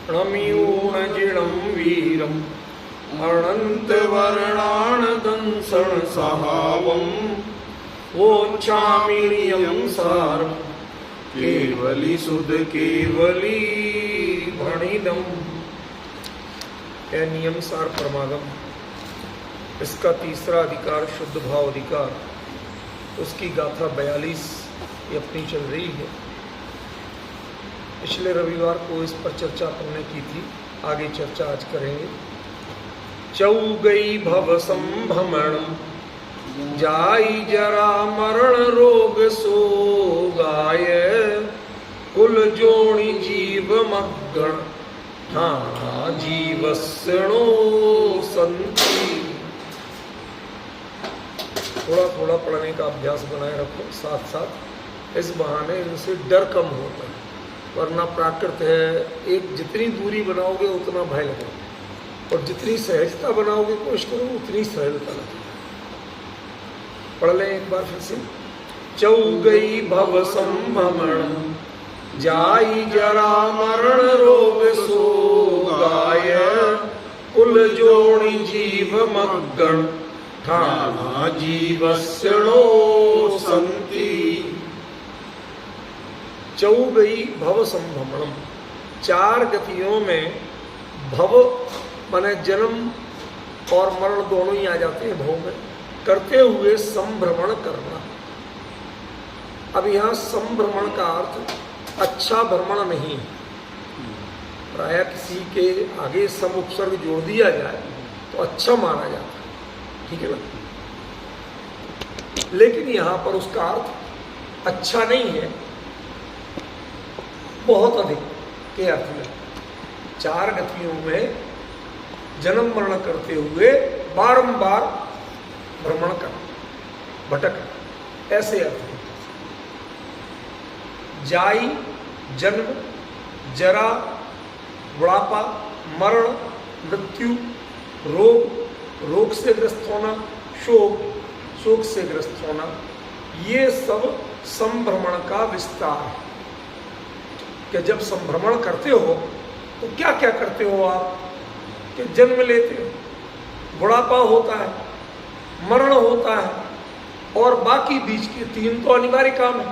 णमीयूणजिणं वीरम् अनन्तवर्णानदंसं सहावम् वोच्छामिनियं सारं केवली सुध केवली भणिदम्। यह नियम सार परमागम, इसका तीसरा अधिकार शुद्ध भाव अधिकार, उसकी गाथा 42 ये अपनी चल रही है। पिछले रविवार को इस पर चर्चा हमने की थी, आगे चर्चा आज करेंगे। चौ गई भव संभ्रमण जाई जरा मरण रोग सोगाय कुल जोणी जीव मग्गण ठाणा जीवस्णो संति। थोड़ा थोड़ा पढ़ने का अभ्यास बनाए रखो, साथ साथ इस बहाने इनसे डर कम होता है, वरना प्राकृत है एक जितनी दूरी बनाओगे उतना भय लगेगा, और जितनी सहजता बनाओगे कोशिश करो उतनी सहजता लगेगी। पढ़ लें एक बार फिर से। चौ गई भव संभ्रमण जाई जरा मरण रोग सोगाय कुल जोणी जीव मग्गण ठाणा जीवस्णो संति। चौ गई भव संभ्रमणम, 4 गतियों में भव माने जन्म और मरण दोनों ही आ जाते हैं भव में, करते हुए संभ्रमण करना। अब यहाँ संभ्रमण का अर्थ अच्छा भ्रमण नहीं, प्राय किसी के आगे सम उपसर्ग जोड़ दिया जाए तो अच्छा माना जाता है, ठीक है ना। लेकिन यहाँ पर उसका अर्थ अच्छा नहीं है, बहुत अधिक के अर्थ में। 4 गतियों में जन्म मरण करते हुए बारंबार भ्रमण कर भटक, ऐसे अर्थ है। जाई जन्म, जरा बुढ़ापा, मरण मृत्यु, रोग रोग से ग्रस्त होना, शोक शोक से ग्रस्त होना, ये सब संभ्रमण का विस्तार है। कि जब संभ्रमण करते हो तो क्या क्या करते हो आप, कि जन्म लेते हो, बुढ़ापा होता है, मरण होता है, और बाकी बीच के 3 तो अनिवार्य काम है,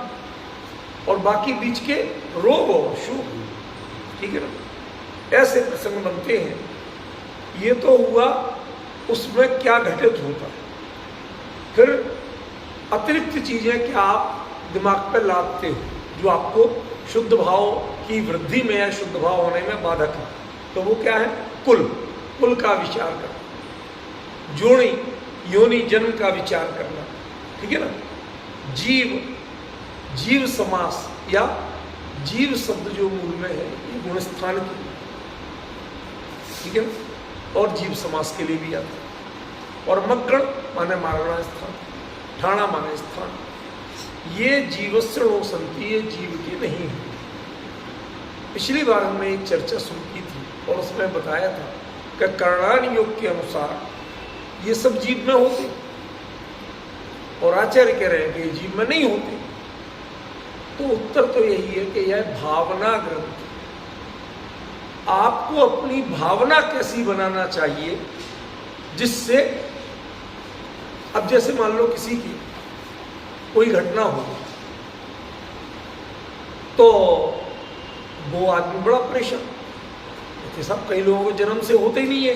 और बाकी बीच के रोग और शोक, ठीक है ना। ऐसे प्रसंग बनते हैं। ये तो हुआ उसमें क्या घटित होता है। फिर अतिरिक्त चीजें क्या आप दिमाग पर लादते हो जो आपको शुद्ध भाव की वृद्धि में या शुद्ध भाव होने में बाधक है। तो वो क्या है, कुल का विचार करना, जोड़ी योनि जन्म का विचार करना, ठीक है ना। जीव समास या जीव शब्द जो मूल में है ये गुणस्थान के लिए, ठीक है ना, और जीव समास के लिए भी आता है। और मग्गण माने मारना स्थान, ठाणा माने स्थान, ये जीवस्णो संति, ये जीव के नहीं है। पिछली बार हमने एक चर्चा शुरू की थी और उसमें बताया था कि कर्णान योग के अनुसार ये सब जीव में होते, और आचार्य कह रहे हैं कि जीव में नहीं होते। तो उत्तर तो यही है कि यह भावना ग्रंथ, आपको अपनी भावना कैसी बनाना चाहिए जिससे, अब जैसे मान लो किसी की कोई घटना हो तो वो आदमी बड़ा परेशान, तो सब कई लोगों को जन्म से होते ही नहीं है,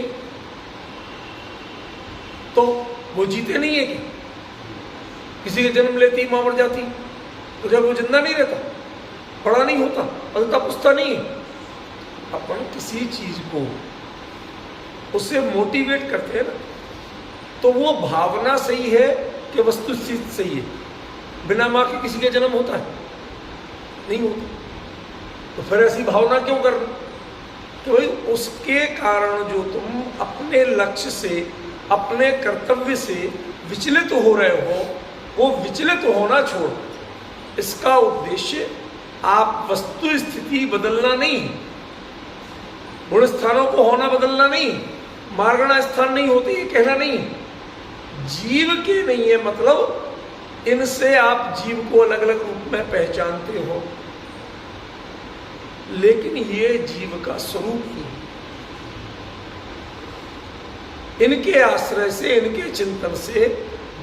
तो वो जीते नहीं है कि किसी के जन्म लेती मां मर जाती, तो जब वो जिंदा नहीं रहता, बड़ा नहीं होता, पलता पुछता नहीं है। अपन किसी चीज को उससे मोटिवेट करते हैं ना, तो वो भावना सही है कि वस्तुस्थिति सही है। बिना मां के किसी के जन्म होता है? नहीं होता। तो फिर ऐसी भावना क्यों करना कि भाई उसके कारण जो तुम अपने लक्ष्य से, अपने कर्तव्य से विचलित हो रहे हो, वो विचलित होना छोड़, इसका उद्देश्य आप वस्तु स्थिति बदलना नहीं, गुण स्थानों को होना बदलना नहीं, मार्गणा स्थान नहीं होती ये कहना नहीं, जीव के नहीं है, मतलब इनसे आप जीव को अलग अलग रूप में पहचानते हो। लेकिन ये जीव का स्वरूप ही है। इनके आश्रय से, इनके चिंतन से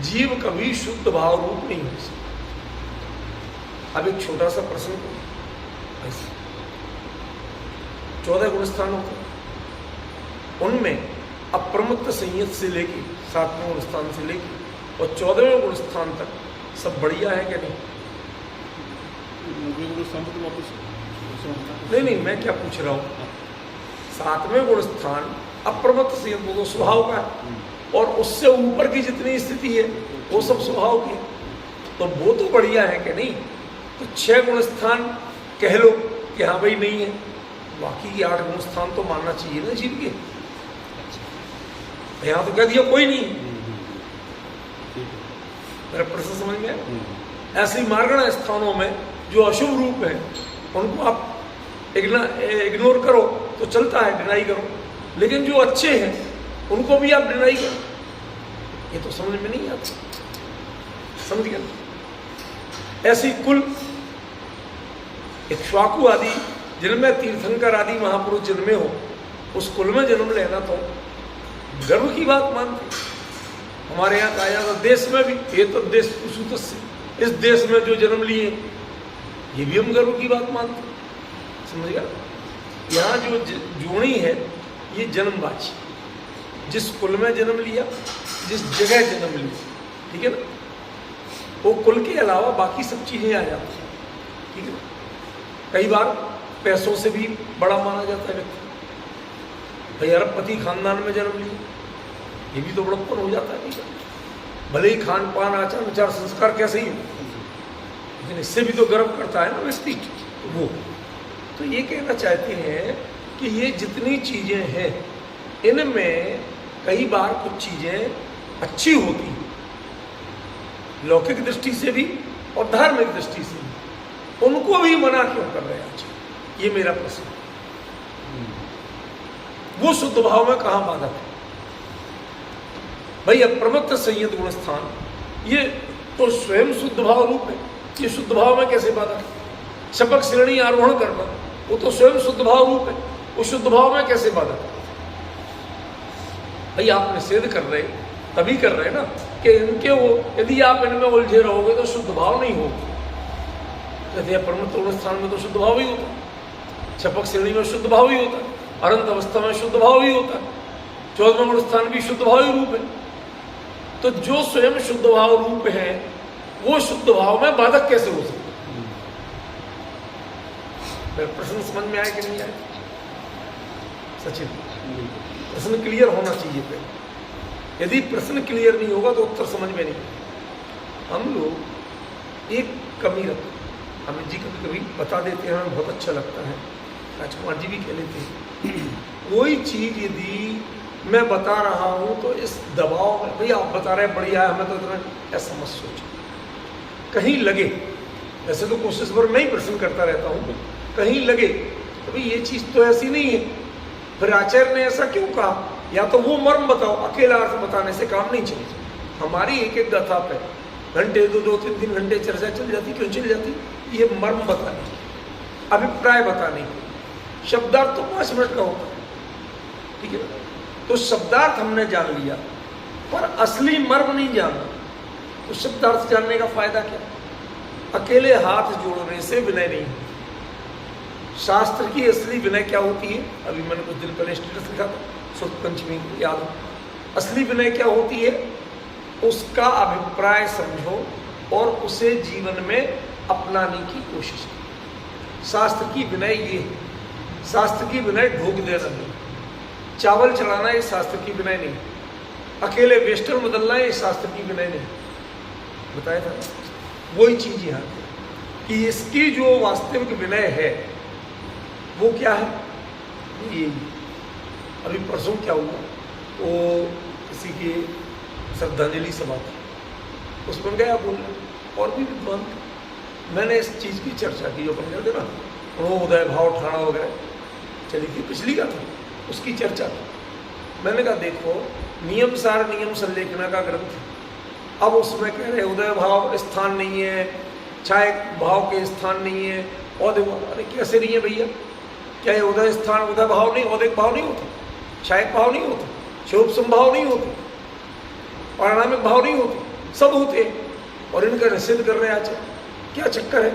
जीव कभी शुद्ध भाव रूप नहीं हो सकता। अब एक छोटा सा प्रश्न को, ऐसे 14 गुण स्थान होते हैं, उनमें अप्रमत्त संयत से लेके 7वें गुण स्थान से लेके और 14वें गुण स्थान तक सब बढ़िया है क्या नहीं? नहीं, मैं क्या पूछ रहा हूँ, 7वें गुण स्थान अप्रमत्त संयत वो तो स्वभाव का है, और उससे ऊपर की जितनी स्थिति है वो सब स्वभाव की है, तो वो तो बढ़िया है कि नहीं? तो 6 गुण स्थान कह लो कि हाँ भाई नहीं है, बाकी की 8 गुण स्थान तो मानना चाहिए ना जीव के। यहाँ तो कह दिया कोई नहीं, मेरा प्रश्न समझ में आया? ऐसे ही मार्गण स्थानों में जो अशुभ रूप है उनको आप इग्नोर करो तो चलता है, डिनाई करो, लेकिन जो अच्छे हैं उनको भी आप डिनाई करो, ये तो समझ में नहीं आता। समझ गए? ऐसी कुल इक्ष्वाकु आदि जिनमें तीर्थंकर आदि महापुरुष जन्मे हो, उस कुल में जन्म लेना तो गर्व की बात मानते। हमारे यहाँ कहा जाता देश में भी, ये तो देश से, इस देश में जो जन्म लिए ये भी हम गर्व की बात मानते। समझ गया? यहाँ जो जोड़ी है ये जन्मवाची, जिस कुल में जन्म लिया, जिस जगह जन्म लिया, ठीक है ना, वो कुल के अलावा बाकी सब चीजें आ जाती हैं, ठीक है ना। कई बार पैसों से भी बड़ा माना जाता है व्यक्ति, भाई अरबपति खानदान में जन्म लिया, ये भी तो बड़प्पन हो जाता है, ठीक है। भले ही खान पान आचार विचार संस्कार कैसे ही हो, लेकिन इससे भी तो गर्व करता है ना व्यक्ति वो। तो ये कहना चाहते हैं कि ये जितनी चीजें हैं इनमें कई बार कुछ चीजें अच्छी होती हैं, लौकिक दृष्टि से भी और धार्मिक दृष्टि से भी, उनको भी मना क्यों कर रहे हैं आज? ये मेरा प्रश्न है। वो शुद्ध भाव में कहां बाधक है? भाई अप्रमत्त संयत गुण स्थान ये तो स्वयं शुद्ध भाव रूप है, ये शुद्ध भाव में कैसे बाधक है? शपक श्रेणी आरोहण करना वो तो स्वयं शुद्ध भाव रूप है, वो शुद्ध भाव में कैसे बाधक है? भाई आप निषेध कर रहे, तभी कर रहे ना कि इनके वो, यदि आप इनमें उलझे रहोगे तो शुद्ध भाव नहीं होगा। कहते हैं प्रमुख गुण स्थान में तो शुद्ध भाव ही होता है, छपक श्रेणी में शुद्ध भाव ही होता है, अनंत अवस्था में शुद्ध भाव ही होता है, 14वें गुण स्थान भी शुद्ध भाव ही रूप है। तो जो स्वयं शुद्ध भाव रूप है वो शुद्ध भाव में बाधक कैसे हो सकता? प्रश्न समझ में आया कि नहीं आया? सचिन, प्रश्न क्लियर होना चाहिए पहले। यदि प्रश्न क्लियर नहीं होगा तो उत्तर समझ में नहीं। हम लोग एक कमी रखते, अमित जी कभी कभी बता देते हैं, हमें बहुत अच्छा लगता है, राजकुमार जी भी कह लेते हैं, कोई चीज यदि मैं बता रहा हूं तो इस दबाव में, भैया आप बता रहे हैं बढ़िया है, हमें तो इतना ऐसा मत सोचो, कहीं लगे, वैसे तो कोशिश भर मैं ही प्रश्न करता रहता हूं, कहीं लगे तो भाई ये चीज तो ऐसी नहीं है, फिर आचार्य ने ऐसा क्यों कहा, या तो वो मर्म बताओ, अकेला अर्थ बताने से काम नहीं चलेगा। हमारी एक एक गाथा पे घंटे 2-3 घंटे चर्चा चल जाती, क्यों चल जाती? ये मर्म बताने, अभिप्राय बताने, शब्दार्थ तो 5 मिनट का होता है, ठीक है ना। तो शब्दार्थ हमने जान लिया पर असली मर्म नहीं जाना, तो शब्दार्थ जानने का फायदा क्या? अकेले हाथ जोड़ने से विनय नहीं है। शास्त्र की असली विनय क्या होती है? अभी मैंने कुछ दिन पहले स्टेटस लिखा था, शुक्ल पंचमी याद हो। असली विनय क्या होती है? उसका अभिप्राय समझो और उसे जीवन में अपनाने की कोशिश करो। शास्त्र की विनय ये है। शास्त्र की विनय ढोक देना नहीं, चावल चढ़ाना ये शास्त्र की विनय नहीं, अकेले वेस्टर्न बदलना ये शास्त्र की विनय नहीं। बताया था वही चीज यहाँ कि इसकी जो वास्तविक विनय है वो क्या है? ये अभी परसों क्या हुआ, वो किसी की श्रद्धांजलि सभा थी, उसमें गया बोलने, और भी विद्वान, मैंने इस चीज़ की चर्चा की, जो अपन कहते ना उदय भाव ठाणा वगैरह चली थी, पिछली का था, उसकी चर्चा की। मैंने कहा देखो, नियम सार नियम संलेखना का ग्रंथ, अब उसमें कह रहे उदय भाव स्थान नहीं है, छाय भाव के स्थान नहीं है, और देखो अरे कैसे नहीं है भैया, क्या ये उदय स्थान उदय भाव नहीं, औदिक भाव नहीं होते, क्षायक भाव नहीं होते, शोभ संभाव नहीं होते, पारिणामिक भाव नहीं होते, सब होते हैं। और इनका निषेध कर रहे आचार्य, क्या चक्कर है?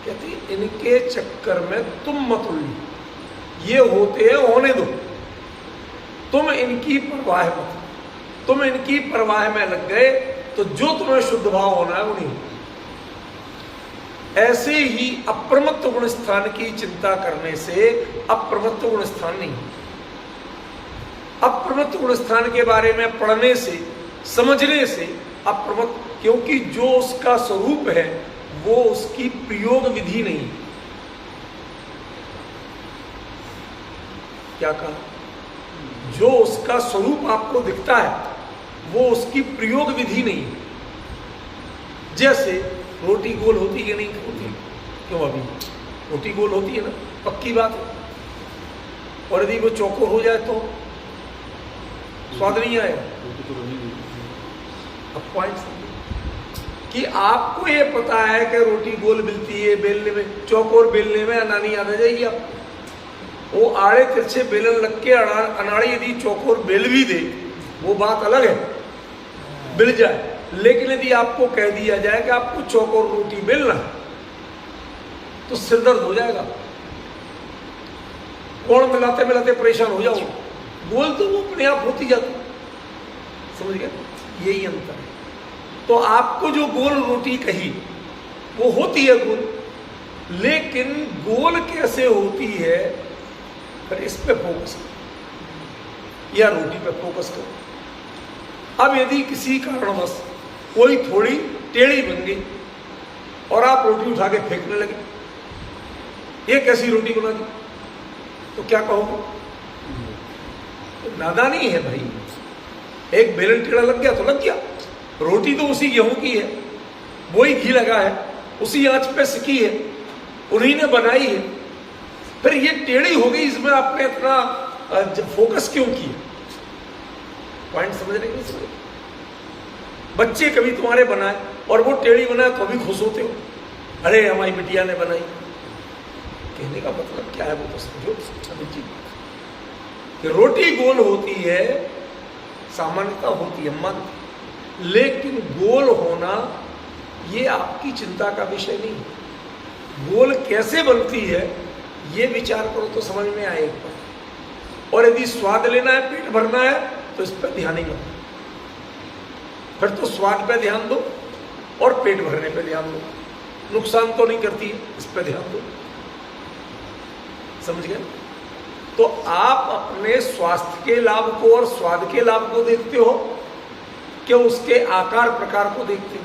कहते इनके चक्कर में तुम मत उलझो, ये होते हैं होने दो, तुम इनकी परवाह मत, तुम इनकी परवाह में लग गए तो जो तुम्हें शुद्ध भाव होना है वो नहीं होगा। ऐसे ही अप्रमत्त गुण स्थान की चिंता करने से अप्रमत्त गुण स्थान नहीं, अप्रमत्त गुण स्थान के बारे में पढ़ने से समझने से अप्रमत्त, क्योंकि जो उसका स्वरूप है वो उसकी प्रयोग विधि नहीं। क्या कहा? जो उसका स्वरूप आपको दिखता है वो उसकी प्रयोग विधि नहीं। जैसे रोटी गोल होती है नहीं होती, क्यों? अभी रोटी गोल होती है ना, पक्की बात है। और यदि वो चौकोर हो जाए तो स्वाद नहीं आएगा। अब पॉइंट कि आपको ये पता है कि रोटी गोल मिलती है, बेलने में चौकोर बेलने में अनानी याद आ जाएगी आपको। वो आड़े तिरछे बेलन लग के अनाड़ी यदि चौकोर बेल भी दे वो बात अलग है, बिल जाए। लेकिन यदि आपको कह दिया जाए कि आपको चौकोर रोटी बेलना है तो सिरदर्द हो जाएगा, कोण मिलाते मिलाते परेशान हो जाओ। गोल तो वो अपने आप होती जाती, समझ गए? यही अंतर है। तो आपको जो गोल रोटी कही वो होती है गोल, लेकिन गोल कैसे होती है फिर इस पे फोकस करो या रोटी पे फोकस करो। अब यदि किसी कारणवश कोई थोड़ी टेढ़ी बन गई और आप रोटी उठा के फेंकने लगे, ये कैसी रोटी बना दी, तो क्या कहोगे? तो नादानी है भाई। एक बेलन टेढ़ा लग गया तो लग गया, रोटी तो उसी गेहूं की है, वही घी लगा है, उसी आंच पे सिकी है, उन्हीं ने बनाई है, फिर ये टेढ़ी हो गई, इसमें आपने इतना फोकस क्यों किया? पॉइंट समझ रहे नहीं? समझ? बच्चे कभी तुम्हारे बनाए और वो टेढ़ी बनाए तो भी खुश होते हो, अरे हमारी बिटिया ने बनाई। कहने का मतलब क्या है वो तो समझो। कि रोटी गोल होती है, सामान्यता होती है मन, लेकिन गोल होना ये आपकी चिंता का विषय नहीं है। गोल कैसे बनती है ये विचार करो तो समझ में आएगा। और यदि स्वाद लेना है, पेट भरना है, तो इस पर ध्यान ही मत, फिर तो स्वाद पे ध्यान दो और पेट भरने पे ध्यान दो। नुकसान तो नहीं करती है, इस पे ध्यान दो। समझ गए? तो आप अपने स्वास्थ्य के लाभ को और स्वाद के लाभ को देखते हो, क्या उसके आकार प्रकार को देखते हो?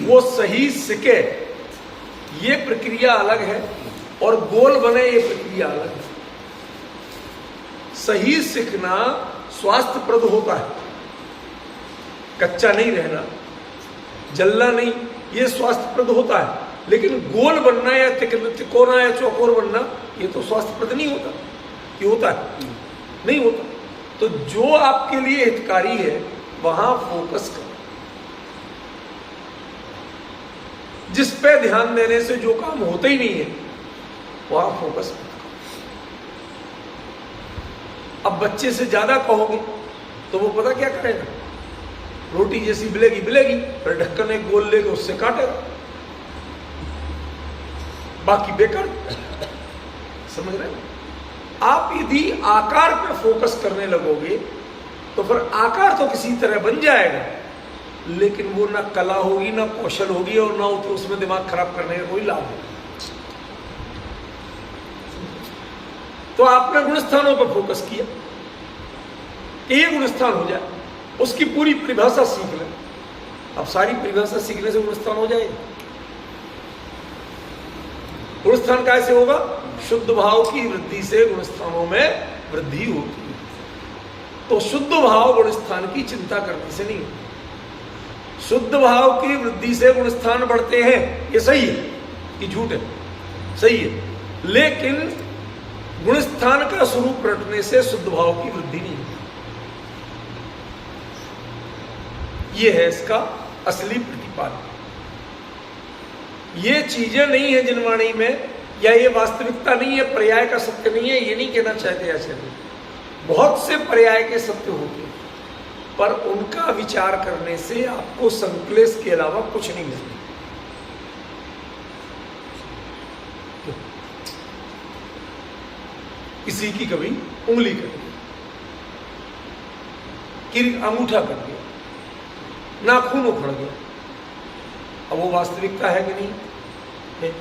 वो सही सिके ये प्रक्रिया अलग है और गोल बने ये प्रक्रिया अलग है। सही सिकना स्वास्थ्यप्रद होता है, कच्चा नहीं रहना, जलना नहीं, ये स्वास्थ्यप्रद होता है। लेकिन गोल बनना या तिकोना या चौकोर बनना ये तो स्वास्थ्यप्रद नहीं होता। ये होता है? नहीं होता। तो जो आपके लिए हितकारी है वहां फोकस करो। जिस पे ध्यान देने से जो काम होता ही नहीं है वहां फोकस मत करो। अब बच्चे से ज्यादा कहोगे तो वो पता क्या करेगा? रोटी जैसी बिलेगी बिलेगी, फिर ढक्कन एक गोल लेके उससे काटेगा, बाकी बेकार। समझ रहे हैं? आप यदि आकार पर फोकस करने लगोगे तो फिर आकार तो किसी तरह बन जाएगा, लेकिन वो ना कला होगी ना कौशल होगी और ना उसमें दिमाग खराब करने का कोई लाभ होगा। तो आपने गुणस्थानों पर फोकस किया कि ये गुणस्थान हो जाए, उसकी पूरी परिभाषा सीख ले। अब सारी परिभाषा सीखने से गुणस्थान हो जाएगा? गुणस्थान कैसे होगा? शुद्ध भाव की वृद्धि से गुणस्थानों में वृद्धि होती है। तो शुद्ध भाव गुणस्थान की चिंता करने से नहीं होती। शुद्ध भाव की वृद्धि से गुणस्थान बढ़ते हैं, ये सही है कि झूठ है? सही है। लेकिन गुणस्थान का स्वरूप रटने से शुद्ध भाव की वृद्धि नहीं होती। ये है इसका असली प्रतिपादन। ये चीजें नहीं है जिनवाणी में या ये वास्तविकता नहीं है, पर्याय का सत्य नहीं है, ये नहीं कहना चाहते आचार्य। बहुत से पर्याय के सत्य होते हैं, पर उनका विचार करने से आपको संक्लेश के अलावा कुछ नहीं मिलता। किसी की कभी उंगली कट गई, अंगूठा कट गया, नाखून उखड़ गया, अब वो वास्तविकता है कि नहीं है?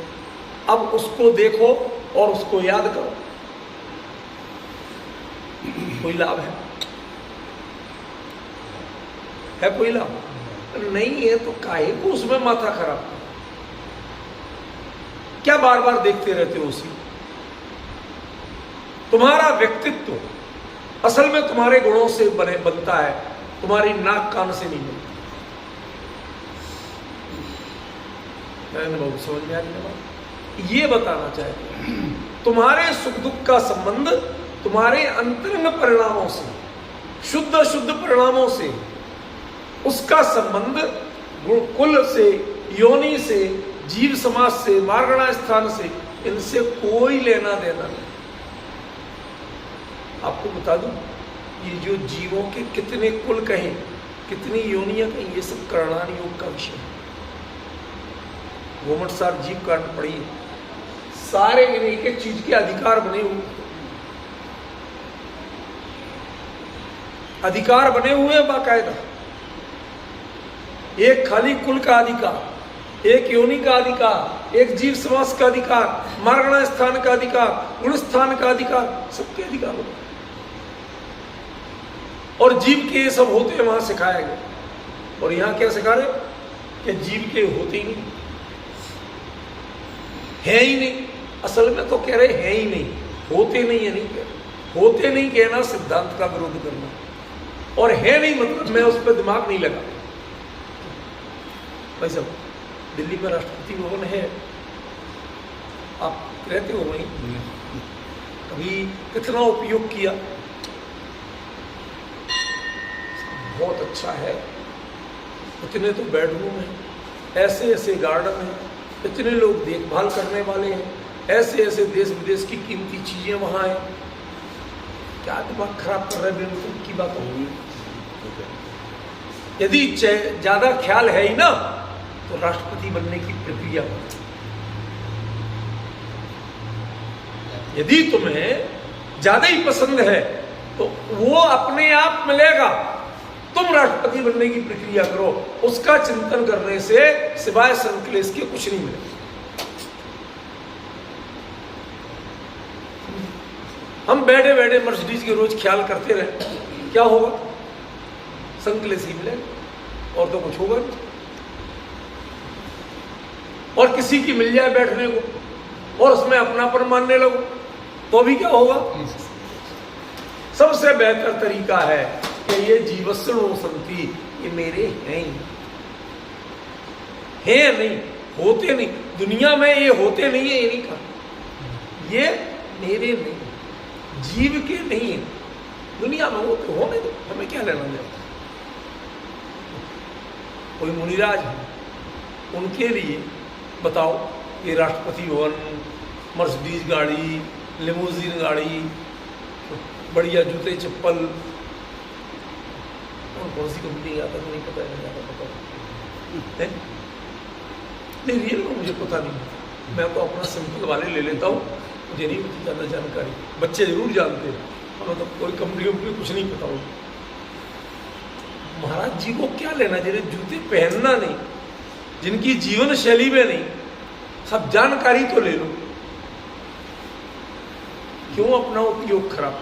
अब उसको देखो और उसको याद करो, कोई लाभ है कोई लाभ नहीं है, तो काहे को उसमें माथा खराब कर, क्या बार बार देखते रहते हो उसी? तुम्हारा व्यक्तित्व असल में तुम्हारे गुणों से बनता है, तुम्हारी नाक कान से नहीं बनता। बहुत समझ में आ रही बात? ये बताना चाहते हैं, तुम्हारे सुख दुख का संबंध तुम्हारे अंतरंग परिणामों से, शुद्ध शुद्ध परिणामों से, उसका संबंध कुल से, योनि से, जीव समाज से, मार्गणा स्थान से, इनसे कोई लेना देना नहीं। आपको बता दूं, ये जो जीवों के कितने कुल कहें, कितनी योनियां कहें, ये सब करणान योग का विषय है। गोमटसार जीव कांड पढ़िए, सारे एक एक चीज के अधिकार बने हुए, अधिकार बने हुए हैं बाकायदा। एक खाली कुल का अधिकार, एक योनि का अधिकार, एक जीव समास का अधिकार, मार्गणा स्थान का अधिकार, गुण स्थान का अधिकार, सबके अधिकार होते। और जीव के ये सब होते हैं वहां सिखाया गया। और यहां क्या सिखा रहे कि जीव के होते ही नहीं, है ही नहीं। असल में तो कह रहे हैं ही नहीं, होते नहीं है नहीं कह रहे। होते नहीं कहना सिद्धांत का विरोध करना, और है नहीं मतलब मैं उस पर दिमाग नहीं लगा। भाई साहब, दिल्ली में राष्ट्रपति भवन है, आप रहते हो वहीं, कभी कितना उपयोग किया? बहुत अच्छा है, इतने तो बेडरूम हैं, ऐसे ऐसे गार्डन हैं, इतने लोग देखभाल करने वाले हैं, ऐसे ऐसे देश विदेश की कीमती चीजें वहां हैं। क्या दिमाग खराब कर रहे हैं बेवकूफ की बात होगी? यदि ज्यादा ख्याल है ही ना, तो राष्ट्रपति बनने की प्रक्रिया बने। यदि तुम्हें ज्यादा ही पसंद है तो वो अपने आप मिलेगा। तुम राष्ट्रपति बनने की प्रक्रिया करो, उसका चिंतन करने से सिवाय संक्लेश के कुछ नहीं मिलेगा। हम बैठे बैठे मर्सिडीज के रोज ख्याल करते रहे, क्या होगा? संक्लेश ही मिलेगा, और तो कुछ होगा नहीं। और किसी की मिल जाए बैठने को और उसमें अपनापन मानने लगो, तो भी क्या होगा? सबसे बेहतर तरीका है कि ये जीवस्सनो संति, ये मेरे हैं ही हैं नहीं, होते नहीं। दुनिया में ये होते नहीं है, ये नहीं कहा, ये मेरे नहीं, जीव के नहीं है। दुनिया में वो होने दो, हमें क्या लेना देना। कोई मुनिराज है, उनके लिए बताओ ये राष्ट्रपति भवन, मर्सिडीज गाड़ी, लिमोजीन गाड़ी, बढ़िया जूते चप्पल, और कौन सी कंपनी आता नहीं पता है, ज़्यादा पता है नहीं, रियल में मुझे पता नहीं। मैं तो अपना सिंपल वाले ले लेता हूँ, मुझे नहीं होती ज़्यादा जानकारी। बच्चे जरूर जानते हैं, हमें तो कोई कंपनी कुछ नहीं पता हो। महाराज जी को क्या लेना, जिन्हें जूते पहनना नहीं, जिनकी जीवन शैली में नहीं, सब जानकारी तो ले लो, क्यों अपना उपयोग खराब?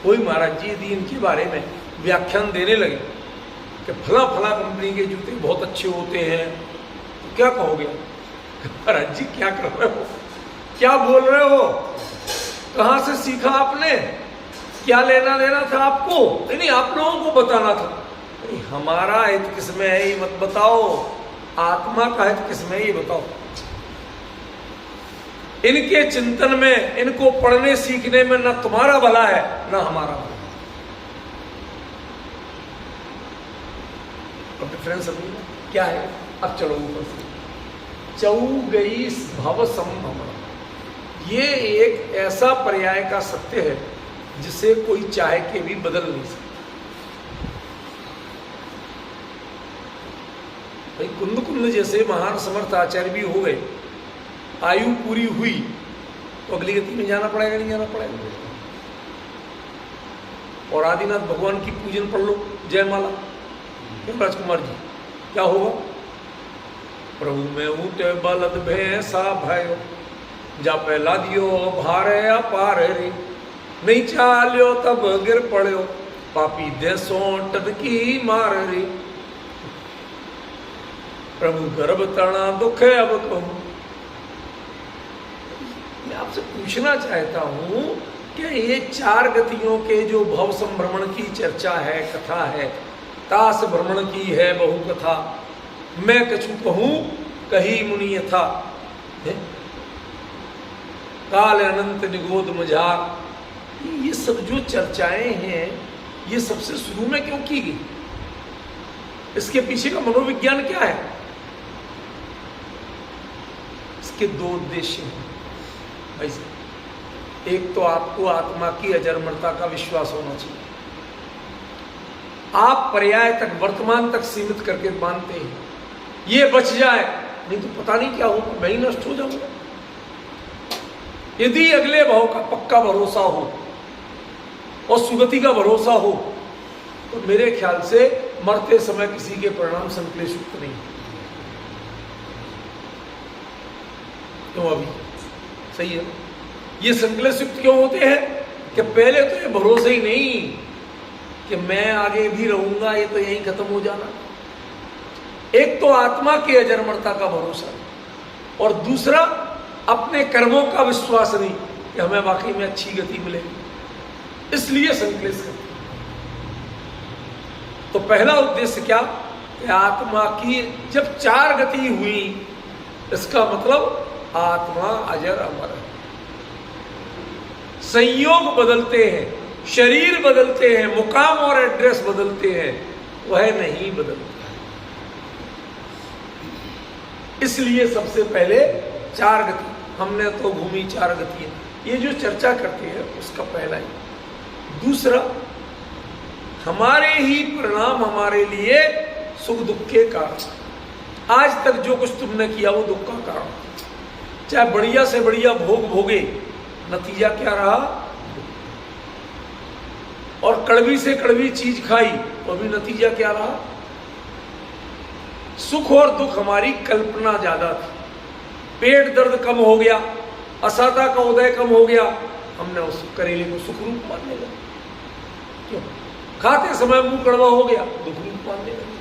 कोई महाराज जी यदि इनके बारे में व्याख्यान देने लगे कि फला फला कंपनी के जूते बहुत अच्छे होते हैं, तो क्या कहोगे? महाराज जी क्या कर रहे हो, क्या बोल रहे हो, कहां से सीखा आपने, क्या लेना देना था आपको? नहीं, आप लोगों को बताना था। नहीं, हमारा हित किसमें है ये मत बताओ, आत्मा का हित किसमें है ये बताओ। इनके चिंतन में, इनको पढ़ने सीखने में ना तुम्हारा भला है ना हमारा भला। अब डिफरेंस समझिए क्या है। अब चलो ऊपर से, चौगई भव संभ्रमण, ये एक ऐसा पर्याय का सत्य है जिसे कोई चाहे के भी बदल नहीं सकता। भाई कुंद जैसे महान समर्थ आचार्य भी हो गए, आयु पूरी हुई तो अगली गति में जाना पड़ेगा, नहीं जाना पड़ेगा? और आदिनाथ भगवान की पूजन पढ़ लो, जयमाला, क्यों राजकुमार जी, क्या होगा? प्रभु में ऊँटे बलद भैंसा भयो, जा पहला दियो भारे अपार रे, नहीं चाल्यो तब गिर पड़ो, पापी दे सोंटन की मार रे। प्रभु गर्भ तना दुख है अब कहूं। मैं आपसे पूछना चाहता हूं कि ये चार गतियों के जो भव संभ्रमण की चर्चा है, कथा है, तास भ्रमण की है बहु कथा, मैं कछु कहूं कही मुनि यथा, काल अनंत निगोद मझार, ये सब जो चर्चाएं हैं ये सबसे शुरू में क्यों की गई? इसके पीछे का मनोविज्ञान क्या है? इसके दो उद्देश्य हैं भाई। एक तो आपको आत्मा की अजरमरता का विश्वास होना चाहिए। आप पर्याय तक, वर्तमान तक सीमित करके मानते हैं, ये बच जाए नहीं तो पता नहीं क्या होगा, मैं ही नष्ट हो जाऊंगा। यदि अगले भाव का पक्का भरोसा हो और सुगति का भरोसा हो तो मेरे ख्याल से मरते समय किसी के परिणाम संक्लेशयुक्त नहीं। क्यों? अभी सही है। ये संक्लेशयुक्त क्यों होते हैं कि पहले तो ये भरोसा ही नहीं कि मैं आगे भी रहूंगा, ये तो यहीं खत्म हो जाना। एक तो आत्मा की अजरमरता का भरोसा और दूसरा अपने कर्मों का विश्वास नहीं कि हमें वाकई में अच्छी गति मिलेगी, इसलिए संक्लेश करते। तो पहला उद्देश्य क्या कि आत्मा की जब चार गति हुई, इसका मतलब आत्मा अजर अमर है। संयोग बदलते हैं, शरीर बदलते हैं, मुकाम और एड्रेस बदलते हैं, वह नहीं बदलता। इसलिए सबसे पहले चार गति, हमने तो घूमी चार गतियां, ये जो चर्चा करते हैं उसका पहला ही। दूसरा, हमारे ही परिणाम हमारे लिए सुख दुख के कारण। आज तक जो कुछ तुमने किया वो दुख का कारण, चाहे बढ़िया से बढ़िया भोग भोगे, नतीजा क्या रहा? और कड़वी से कड़वी चीज खाई, तो भी नतीजा क्या रहा? सुख और दुख हमारी कल्पना ज्यादा थी। पेट दर्द कम हो गया, असाधा का उदय कम हो गया, हमने उस करेले को सुख रूप मानने लगे। क्यों? खाते समय मुंह कड़वा हो गया, दुख रूप मानने लगे।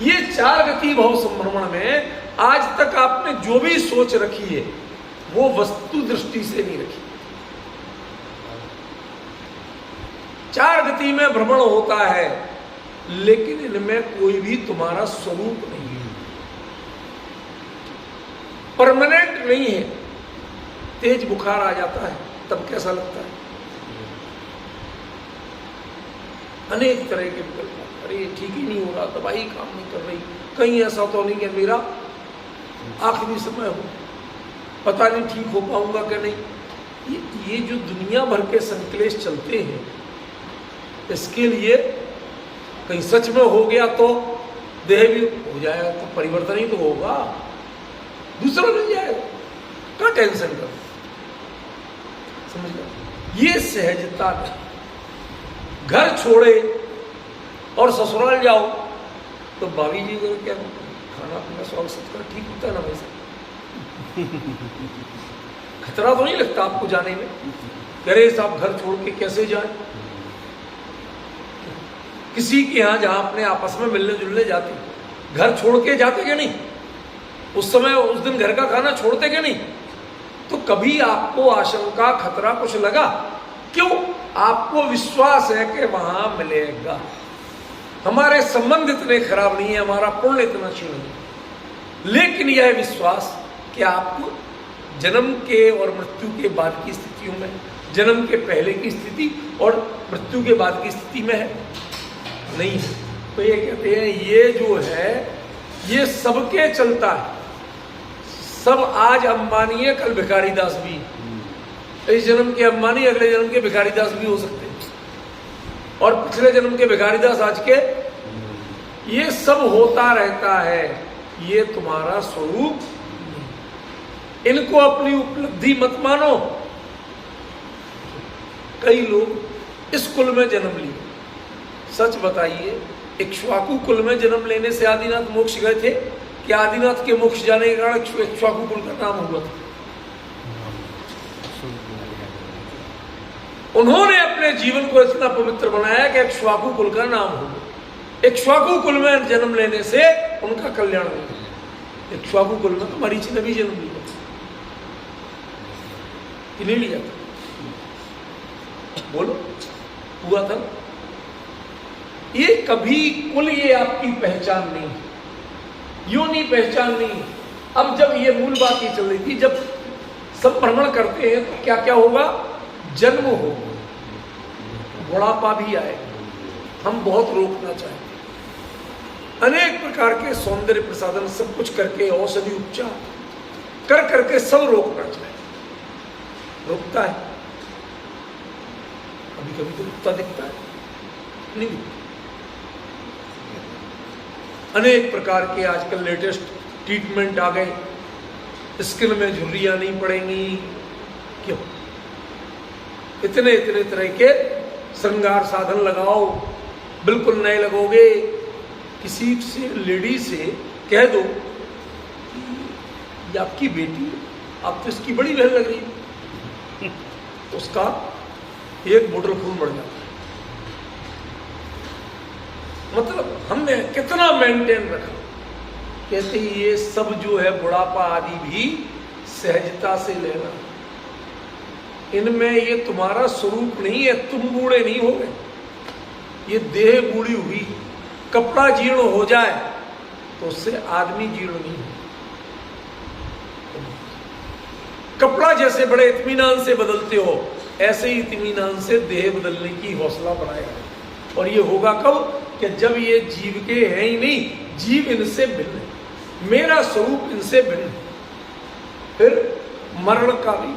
ये चार गति भाव संभ्रमण में आज तक आपने जो भी सोच रखी है वो वस्तु दृष्टि से नहीं रखी। चार गति में भ्रमण होता है, लेकिन इनमें कोई भी तुम्हारा स्वरूप नहीं है, परमानेंट नहीं है। तेज बुखार आ जाता है तब कैसा लगता है? अनेक तरह के विकल्प, अरे ठीक ही नहीं हो रहा, दवाई काम नहीं कर रही, कहीं ऐसा तो नहीं कि मेरा आखिरी समय हो, पता नहीं ठीक हो पाऊंगा कि नहीं। ये जो दुनिया भर के संक्लेश चलते हैं, इसके लिए कहीं सच में हो गया तो देह भी हो जाएगा, तो परिवर्तन ही तो होगा, दूसरा मिल जाएगा, क्या टेंशन कर? समझ गए? ये सहजता नहीं। घर छोड़े और ससुराल जाओ तो भाभी जी को क्या खाना पीना स्वागत सत्कार ठीक होता है ना वैसे? खतरा तो नहीं लगता आपको जाने में? अरे साहब घर छोड़ के कैसे जाए? किसी के यहां जहां अपने आपस में मिलने जुलने जाते, घर छोड़ के जाते क्या नहीं? उस समय उस दिन घर का खाना छोड़ते क्या नहीं? तो कभी आपको आशंका खतरा कुछ लगा? क्यों? आपको विश्वास है कि वहां मिलेगा। हमारे संबंध इतने खराब नहीं है, हमारा पुण्य इतना क्षीण नहीं, लेकिन यह विश्वास कि आपको जन्म के और मृत्यु के बाद की स्थितियों में, जन्म के पहले की स्थिति और मृत्यु के बाद की स्थिति में है नहीं। तो ये कहते हैं ये जो है ये सबके चलता है, सब आज अंबानी है, कल भिखारी दास भी। इस जन्म के अंबानी अगले जन्म के भिखारी दास भी हो सकते हैं, और पिछले जन्म के भिखारी दास आज के। ये सब होता रहता है, ये तुम्हारा स्वरूप। इनको अपनी उपलब्धि मत मानो। कई लोग इस कुल में जन्म लिए, सच बताइए इक्ष्वाकु कुल में जन्म लेने से आदिनाथ मोक्ष गए थे कि आदिनाथ के मोक्ष जाने के कारण इक्ष्वाकु कुल का नाम हुआ था? उन्होंने अपने जीवन को इतना पवित्र बनाया कि इक्ष्वाकु कुल का नाम हो गया। इक्ष्वाकु कुल में जन्म लेने से उनका कल्याण हो गया। इक्ष्वाकु कुल में तो मरीचि ने भी जन्म लिया कि नहीं लिया? बोलो, हुआ था? ये कभी कुल ये आपकी पहचान नहीं, यूं नहीं पहचान नहीं। अब जब ये मूल बात ये चल रही थी, जब सब भ्रमण करते हैं तो क्या क्या होगा? जन्म होगा, बुढ़ापा भी आएगा। हम बहुत रोकना चाहेंगे, अनेक प्रकार के सौंदर्य प्रसाधन सब कुछ करके, औषधि उपचार कर करके सब रोकना चाहे। रुकता है? कभी कभी तो रुकता दिखता है, नहीं दिखता। अनेक प्रकार के आजकल लेटेस्ट ट्रीटमेंट आ गए, स्किन में झुर्रियां नहीं पड़ेंगी। क्यों? इतने इतने तरह के श्रृंगार साधन लगाओ, बिल्कुल नए लगोगे। किसी से लेडी से कह दो ये आपकी बेटी, आप तो इसकी बड़ी बहन लग रही है, उसका एक बोतल खून बढ़ जाता है। मतलब हमने कितना मेंटेन रखा। कहते ये सब जो है बुढ़ापा आदि भी सहजता से लेना, इनमें ये तुम्हारा स्वरूप नहीं है। तुम बूढ़े नहीं हो गए, ये देह बूढ़ी हुई। कपड़ा जीर्ण हो जाए तो उससे आदमी जीर्ण नहीं हो। कपड़ा जैसे बड़े इत्मीनान से बदलते हो, ऐसे ही इत्मीनान से देह बदलने की हौसला बढ़ाएगा। और ये होगा कब? कि जब ये जीव के हैं ही नहीं, जीव इनसे भिन्न है, मेरा स्वरूप इनसे भिन्न है। फिर मरण का भी,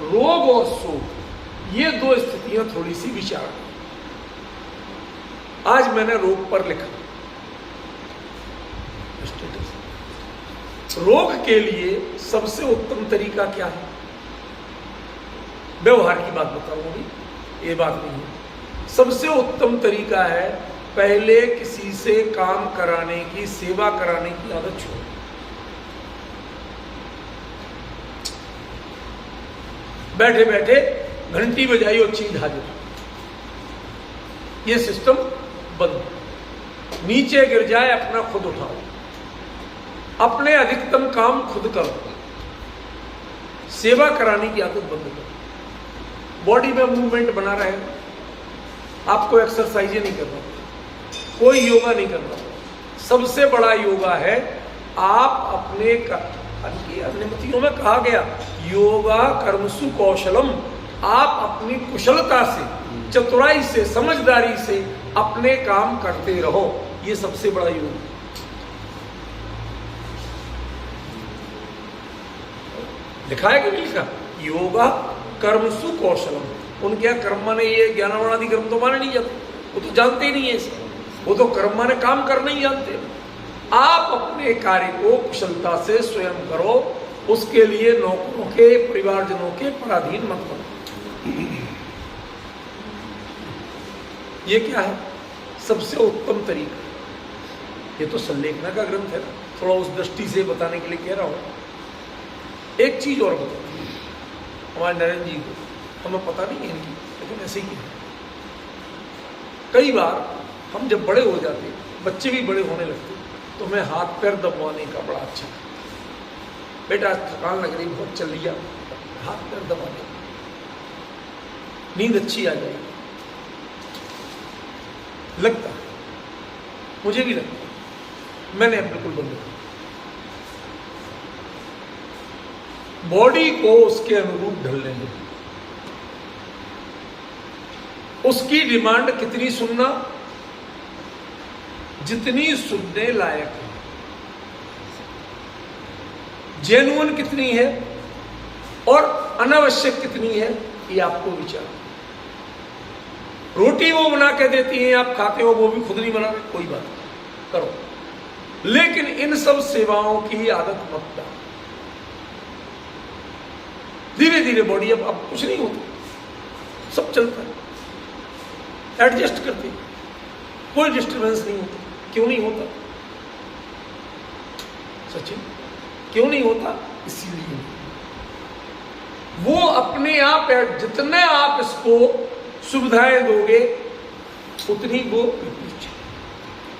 रोग और शोक, ये दो स्थितियां थोड़ी सी विचार। आज मैंने रोग पर लिखा स्टेटस। रोग के लिए सबसे उत्तम तरीका क्या है? व्यवहार की बात बताऊंगी, ये बात नहीं है। सबसे उत्तम तरीका है पहले किसी से काम कराने की, सेवा कराने की आदत छोड़ो। बैठे बैठे घंटी बजाई और चीज हाजिर, ये सिस्टम बंद। नीचे गिर जाए अपना खुद उठाओ, अपने अधिकतम काम खुद करो, सेवा कराने की आदत बंद करो। बॉडी में मूवमेंट बना रहे, आपको एक्सरसाइज नहीं करना, कोई योगा नहीं करना। सबसे बड़ा योगा है आप अपने अनुमतियों में कहा गया योगा कर्मसु कौशलम। आप अपनी कुशलता से, चतुराई से, समझदारी से अपने काम करते रहो, ये सबसे बड़ा योग है। लिखा है कि नहीं लिखा? योगा कर्मसु कौशलम। उनके यहाँ कर्म माने ये ज्ञानवाणादि कर्म तो माने नहीं जाते, वो तो जानते ही नहीं है इसे। वो तो कर्म माने काम करना ही जानते। आप अपने कार्य को कुशलता से स्वयं करो, उसके लिए नौकरों के, परिवारजनों के पराधीन मत बनो। ये क्या है? सबसे उत्तम तरीका। ये तो संलेखना का ग्रंथ है ना, थोड़ा उस दृष्टि से बताने के लिए कह रहा हूं। एक चीज और बताओ, हमारे नरेंद्र जी को, हमें पता नहीं है इनकी, लेकिन ऐसे ही है। कई बार हम जब बड़े हो जाते, बच्चे भी बड़े होने लगते, तो मैं हाथ पैर दबाने का बड़ा अच्छा, बेटा थकान लग रही, बहुत चल लिया, हाथ पैर दबा दे, नींद अच्छी आ जाएगी। लगता, मुझे भी लगता, मैंने बिल्कुल बंद किया। बॉडी को उसके अनुरूप ढलने दो। उसकी डिमांड कितनी सुनना? जितनी सुनने लायक है। जेन्युइन कितनी है और अनावश्यक कितनी है, ये आपको विचार। रोटी वो बना के देती हैं, आप खाते हो, वो भी खुद नहीं बना रहे, कोई बात नहीं, करो, लेकिन इन सब सेवाओं की आदत मत डालो। धीरे धीरे बॉडी अब कुछ नहीं होता, सब चलता है, एडजस्ट करती, कोई डिस्टर्बेंस नहीं होता। क्यों नहीं होता सचिन, क्यों नहीं होता? इसीलिए वो अपने आप, जितने आप इसको सुविधाएं दोगे उतनी वो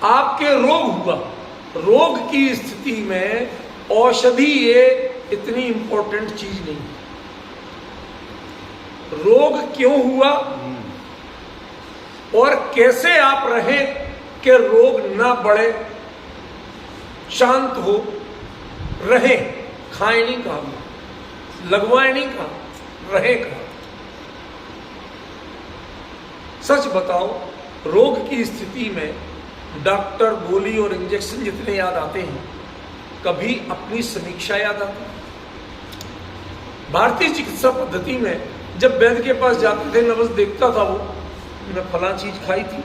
आपके रोग हुआ। रोग की स्थिति में औषधि ये इतनी इंपॉर्टेंट चीज नहीं है। रोग क्यों हुआ और कैसे आप रहें कि रोग ना बढ़े, शांत हो रहे, खाए नहीं कहा, लगवाए नहीं कहा, रहे कहा। सच बताओ, रोग की स्थिति में डॉक्टर, गोली और इंजेक्शन जितने याद आते हैं, कभी अपनी समीक्षा याद आती है? भारतीय चिकित्सा पद्धति में जब वैद्य के पास जाते थे, नब्ज देखता था वो, मैं फला चीज खाई थी,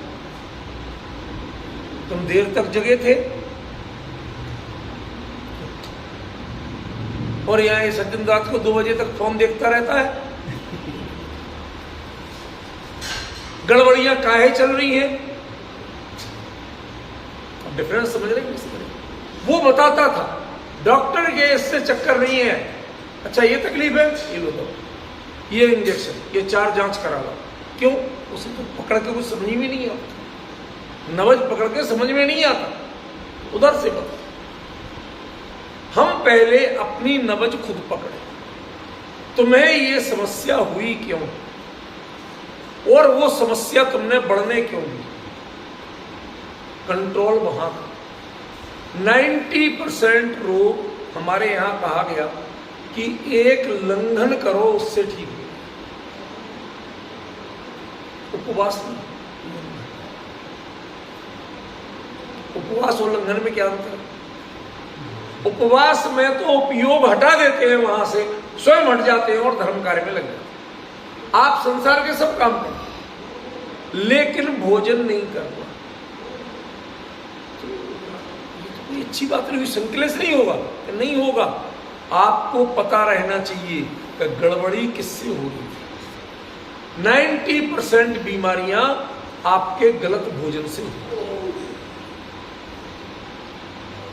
तुम देर तक जगे थे, और यहाँ सचिन रात को 2 बजे तक फोन देखता रहता है, गड़बड़ियां काहे चल रही हैं? डिफरेंस समझ रहे हैं? वो बताता था डॉक्टर के इससे चक्कर नहीं है, अच्छा ये तकलीफ है, ये लो दो, ये इंजेक्शन, ये 4 जांच करा लो। क्यों? उसे तो पकड़ के कुछ समझ में नहीं आता, नब्ज पकड़ के समझ में नहीं आता, उधर से बता। हम पहले अपनी नब्ज खुद पकड़े, तुम्हें ये समस्या हुई क्यों और वो समस्या तुमने बढ़ने क्यों दी? कंट्रोल वहां का। 90% रोग हमारे यहां कहा गया कि एक लंघन करो उससे ठीक है, उपवास नहीं। उपवास और लंघन में क्या अंतर है? उपवास में तो उपयोग हटा देते हैं, वहां से स्वयं हट जाते हैं और धर्म कार्य में लग जाते हैं। आप संसार के सब काम करें लेकिन भोजन नहीं करना, तो कोई अच्छी बात नहीं हुई, संकलेश नहीं होगा, नहीं होगा। आपको पता रहना चाहिए कि गड़बड़ी किससे हो रही है। 90% बीमारियां आपके गलत भोजन से होती हैं,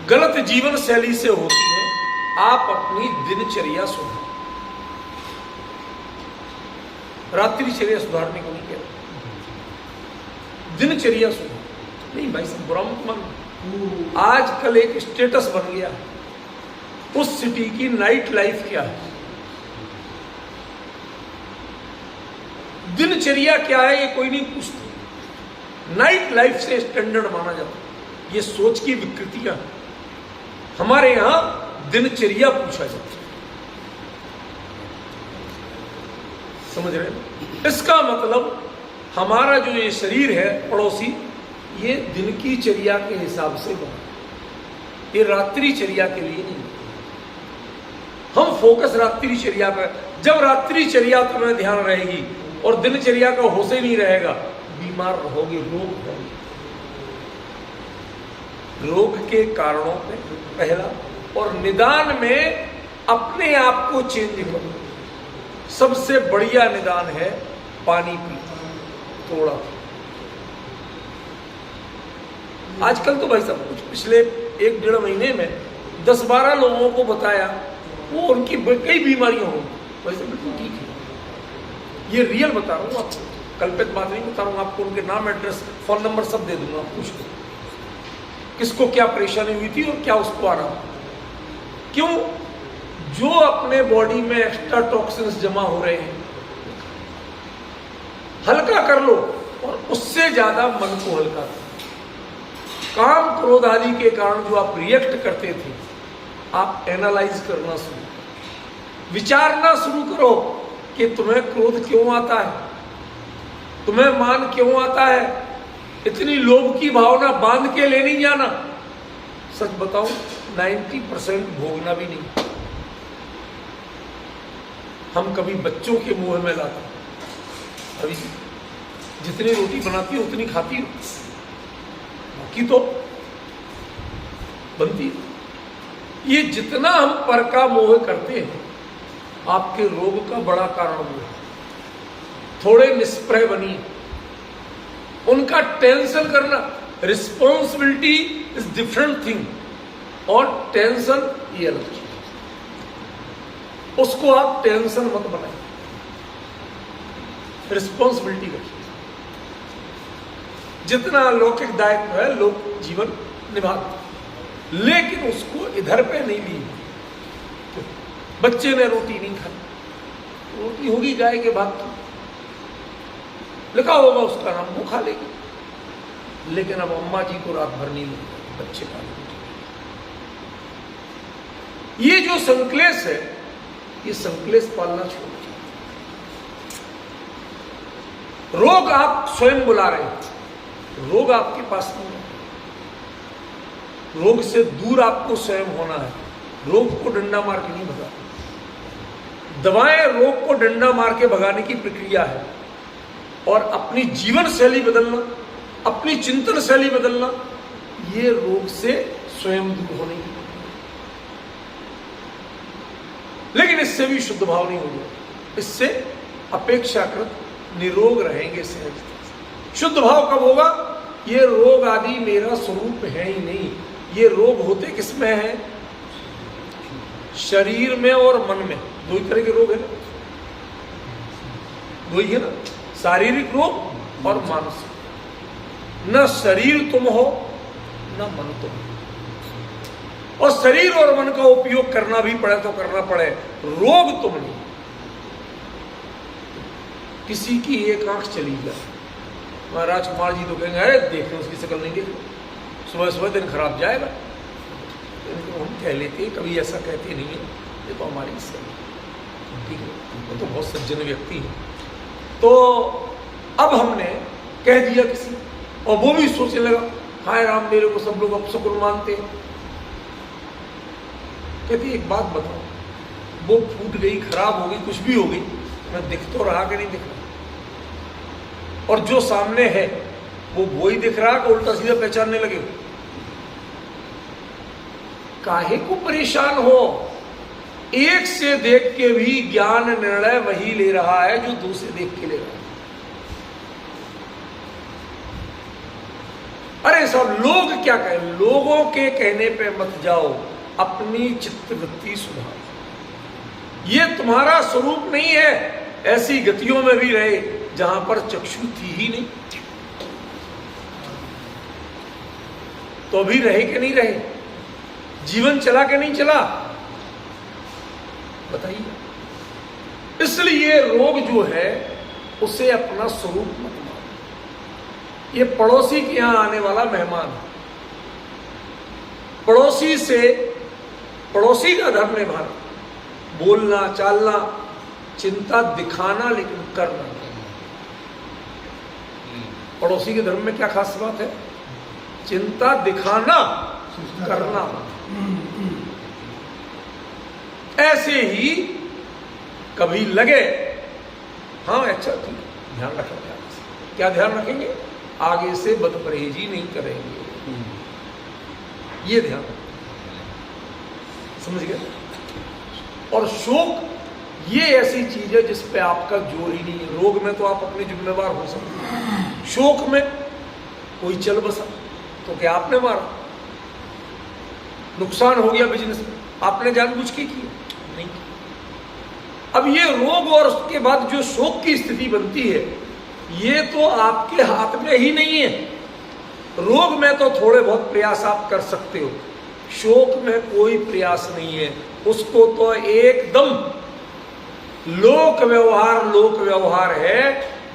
गलत जीवन शैली से होती है। आप अपनी दिनचर्या सुधारें, रात्रिचर्या सुधारने को नहीं कह रहा, दिनचर्या सुधार। नहीं भाई सब बुरा मत मानो, आजकल एक स्टेटस बन गया उस सिटी की नाइट लाइफ क्या है, दिनचर्या क्या है, ये कोई नहीं पूछता। नाइट लाइफ से स्टैंडर्ड माना जाता है। ये सोच की विकृतियां, हमारे यहां दिनचर्या पूछा जाता है, समझ रहे हैं? इसका मतलब हमारा जो ये शरीर है पड़ोसी, ये दिन की चर्या के हिसाब से बना, ये रात्रिचर्या के लिए नहीं। हम फोकस रात्रिचर्या पर, जब रात्रिचर्या तुम्हें ध्यान रहेगी और दिनचर्या का होश ही नहीं रहेगा, बीमार रहोगे, रोग होंगे। रोग के कारणों में पहला, और निदान में अपने आप को चेंज करो। सबसे बढ़िया निदान है पानी पी, थोड़ा। आजकल तो भाई सब कुछ, पिछले 1-1.5 महीने में 10-12 लोगों को बताया, वो उनकी कई बीमारियां होंगी, वैसे बिल्कुल ठीक है। ये रियल बता रहा हूँ आपको, कल्पित बात नहीं बता रहा हूँ आपको। उनके नाम, एड्रेस, फोन नंबर सब दे दूंगा, आप पूछ लो किसको क्या परेशानी हुई थी और क्या उसको आ रहा। क्यों? जो अपने बॉडी में एक्स्ट्रा टॉक्सिन्स जमा हो रहे हैं, हल्का कर लो, और उससे ज्यादा मन को हल्का करो। काम क्रोध आदि के कारण जो आप रिएक्ट करते थे, आप एनालाइज करना शुरू करो, विचारना शुरू करो कि तुम्हें क्रोध क्यों आता है, तुम्हें मान क्यों आता है। इतनी लोभ की भावना बांध के ले नहीं जाना। सच बताऊं, 90% भोगना भी नहीं, हम कभी बच्चों के मुंह में लाते, अभी जितनी रोटी बनाती हो उतनी खाती हो, बाकी तो बनती है। ये जितना हम पर का मोह करते हैं, आपके रोग का बड़ा कारण वो है। थोड़े निष्प्रय बनिए, उनका टेंशन करना, रिस्पॉन्सिबिलिटी इज डिफरेंट थिंग और टेंशन ये अलग चीज, उसको आप टेंशन मत बनाइए, रिस्पॉन्सिबिलिटी रखिए। जितना लौकिक दायित्व है लोक जीवन निभा, लेकिन उसको इधर पे नहीं ली। बच्चे ने रोटी नहीं खाई, रोटी होगी गाय के भाग की, लिखा होगा उसका नाम, वो खा लेगी, लेकिन अब अम्मा जी को रात भर नहीं मिलेगी, बच्चे खा लेंगे। ये जो संक्लेश है, ये संक्लेश पालना छोड़ दीजिए। रोग आप स्वयं बुला रहे हैं, रोग आपके पास नहीं है। रोग से दूर आपको स्वयं होना है, रोग को डंडा मार के नहीं भगाना। दवाएं रोग को डंडा मार के भगाने की प्रक्रिया है, और अपनी जीवन शैली बदलना, अपनी चिंतन शैली बदलना, ये रोग से स्वयं दूर होने की। लेकिन इससे भी शुद्ध भाव नहीं होगा, इससे अपेक्षाकृत निरोग रहेंगे सहज। शुद्ध भाव कब होगा? ये रोग आदि मेरा स्वरूप है ही नहीं। ये रोग होते किसमें है? शरीर में और मन में। दो ही तरह के रोग है ना, दो ही है ना, शारीरिक रोग और मानसिक। न शरीर तुम हो न मन तुम हो, और शरीर और मन का उपयोग करना भी पड़े तो करना पड़े, रोग तुम नहीं। किसी की एक आंख चली जाए, महाराज कुमार जी तो कहेंगे अरे देख लो उसकी शक्ल नहीं देख लो, सुबह सुबह दिन खराब जाएगा। तो हम कह लेते हैं, कभी ऐसा कहते नहीं है, ये तो हमारी सही, ठीक है, वो तो बहुत सज्जन व्यक्ति है। तो अब हमने कह दिया किसी, और वो भी सोचने लगा हाय राम मेरे को सब लोग अपशकुन मानते हैं। कहती एक बात बताओ, वो फूट गई, खराब हो गई, कुछ भी हो गई, मैं दिख तो रहा कि नहीं दिख रहा? और जो सामने है वो ही दिख रहा कि उल्टा सीधा पहचानने लगे? काहे को परेशान हो? एक से देख के भी ज्ञान निर्णय वही ले रहा है जो दो से देख के ले रहा है। अरे सब लोग क्या कहें, लोगों के कहने पे मत जाओ, अपनी चित्तवृत्ति सुधारो। ये तुम्हारा स्वरूप नहीं है। ऐसी गतियों में भी रहे जहां पर चक्षु थी ही नहीं, तो भी रहे कि नहीं रहे? जीवन चला कि नहीं चला? बताइए। इसलिए रोग जो है उसे अपना स्वरूप मत मानो। ये पड़ोसी के यहां आने वाला मेहमान, पड़ोसी से पड़ोसी का धर्म निभाना, बोलना चालना, चिंता दिखाना, लेकिन करना। पड़ोसी के धर्म में क्या खास बात है? चिंता दिखाना, करना। ऐसे ही कभी लगे हाँ अच्छा ठीक, ध्यान रखेंगे। क्या ध्यान रखेंगे? आगे से बदपरहेजी नहीं करेंगे, ये ध्यान रखेंगे। समझ गए? और शोक ये ऐसी चीज है जिस पे आपका जोर ही नहीं है। रोग में तो आप अपने जिम्मेवार हो सकते हैं, शोक में कोई चल बसा तो क्या आपने मारा? नुकसान हो गया बिजनेस में, आपने जानबूझ के किया नहीं। अब ये रोग और उसके बाद जो शोक की स्थिति बनती है, ये तो आपके हाथ में ही नहीं है। रोग में तो थोड़े बहुत प्रयास आप कर सकते हो, शोक में कोई प्रयास नहीं है। उसको तो एकदम लोक व्यवहार है।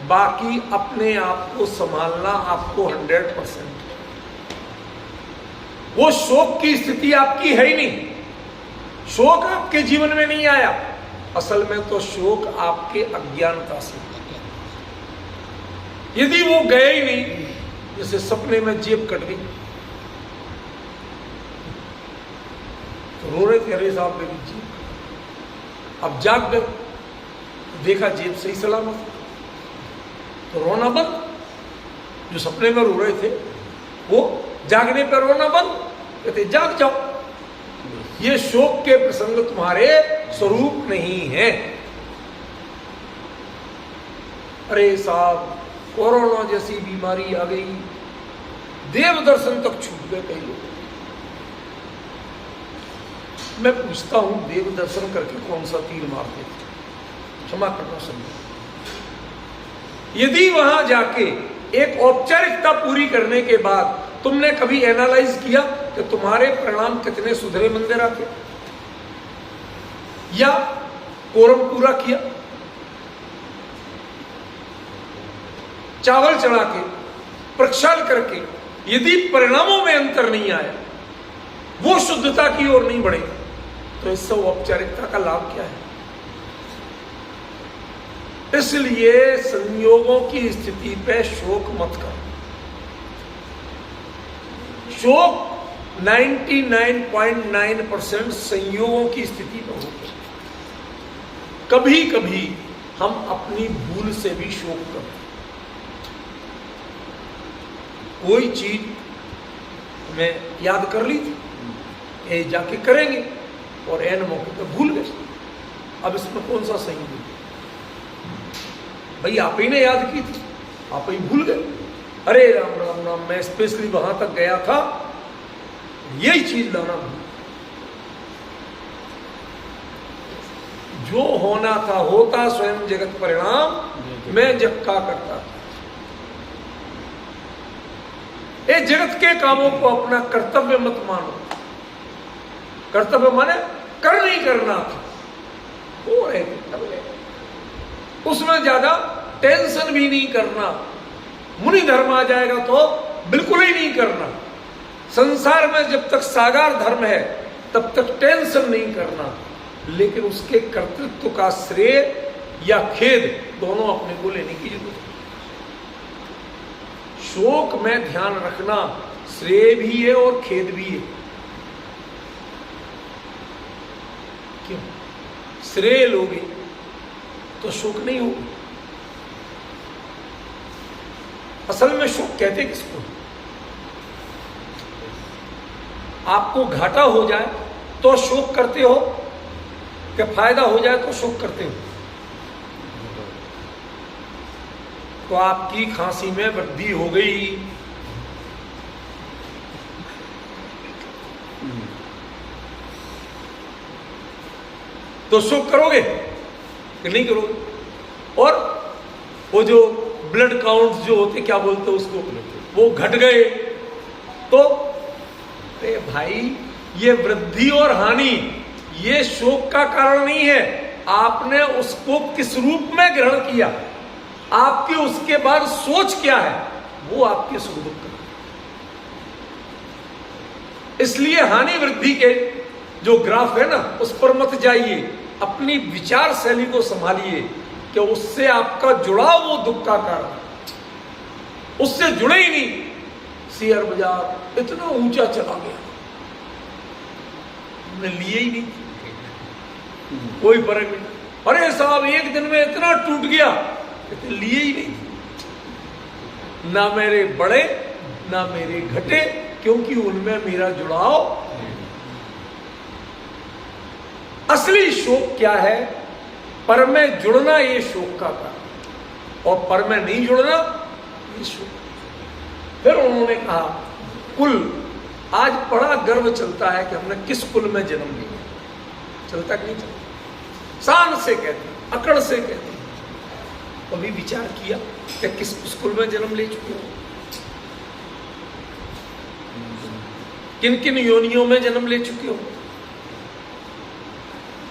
बाकी अपने आप को संभालना आपको 100%। वो शोक की स्थिति आपकी है ही नहीं। शोक आपके जीवन में नहीं आया, असल में तो शोक आपके अज्ञानता से। यदि वो गए ही नहीं, जैसे सपने में जेब कट गई, रो रहे थे अरे साहब मेरी जेब, अब जाग गए देखा जेब सही सलामत, तो रोना बंद। जो सपने में रो रहे थे वो जागने पर रोना बंद, कहते जाग जाओ, ये शोक के प्रसंग तुम्हारे स्वरूप नहीं है। अरे साहब, कोरोना जैसी बीमारी आ गई, देव दर्शन तक छूट गए कई लोग। मैं पूछता हूं, देव दर्शन करके कौन सा तीर मारते थे? क्षमा करना समझो। यदि वहां जाके एक औपचारिकता पूरी करने के बाद तुमने कभी एनालाइज किया कि तुम्हारे परिणाम कितने सुधरे मंदिर आके, या कोरम पूरा किया, चावल चढ़ा के प्रक्षाल करके, यदि परिणामों में अंतर नहीं आया, वो शुद्धता की ओर नहीं बढ़े, तो इससे औपचारिकता का लाभ क्या है? इसलिए संयोगों की स्थिति पे शोक मत करो। शोक 99.9% संयोगों की स्थिति में होता है। कभी कभी हम अपनी भूल से भी शोक करते हैं। कोई चीज हमें याद कर ली थी, ये जाके करेंगे, और एन मौके पर भूल गए। अब इसमें कौन सा संयोग है? भाई आप ही ने याद की थी, आप ही भूल गए। अरे राम राम राम, मैं स्पेशली वहां तक गया था, यही चीज लाना भूल। जो होना था होता, स्वयं जगत परिणाम मैं जक्का करता था। ये जगत के कामों को अपना कर्तव्य मत मानो। कर्तव्य माने कर नहीं करना था, हो रहे थे, उसमें ज्यादा टेंशन भी नहीं करना। मुनि धर्म आ जाएगा तो बिल्कुल ही नहीं करना। संसार में जब तक साकार धर्म है तब तक टेंशन नहीं करना, लेकिन उसके कर्तृत्व का श्रेय या खेद दोनों अपने को लेने की जरूरत है। शोक में ध्यान रखना श्रेय भी है और खेद भी है। क्यों? श्रेय लोगे तो शोक नहीं होगा। असल में शोक कहते किसको? आपको घाटा हो जाए तो शोक करते हो, कि फायदा हो जाए तो शोक करते हो? तो आपकी खांसी में वृद्धि हो गई, तो शोक करोगे कि नहीं करोगे? और वो जो ब्लड काउंट जो होते, क्या बोलते हैं उसको, वो घट गए, तो अरे भाई, ये वृद्धि और हानि ये शोक का कारण नहीं है। आपने उसको किस रूप में ग्रहण किया, आपकी उसके बाद सोच क्या है, वो आपके सुख दुख का। इसलिए हानि वृद्धि के जो ग्राफ है ना, उस पर मत जाइए। अपनी विचार शैली को संभालिए कि उससे आपका जुड़ाव वो दुख का कारण, उससे जुड़े ही नहीं। शेयर बाजार इतना ऊंचा चला गया, हमने लिए ही नहीं, कोई फर्क नहीं। अरे साहब, एक दिन में इतना टूट गया, लिए ही नहीं। ना मेरे बढ़े ना मेरे घटे, क्योंकि उनमें मेरा जुड़ाव। असली शोक क्या है? पर में जुड़ना, ये शोक का कारण, और पर में नहीं जुड़ना ये शोक। फिर उन्होंने कहा कुल, आज बड़ा गर्व चलता है कि हमने किस कुल में जन्म लिया। चलता कि नहीं चलता? शान से कहते हैं, अकड़ से कहते हैं। कभी विचार किया कि किस स्कूल में जन्म ले चुके हो, किन किन योनियों में जन्म ले चुके हो?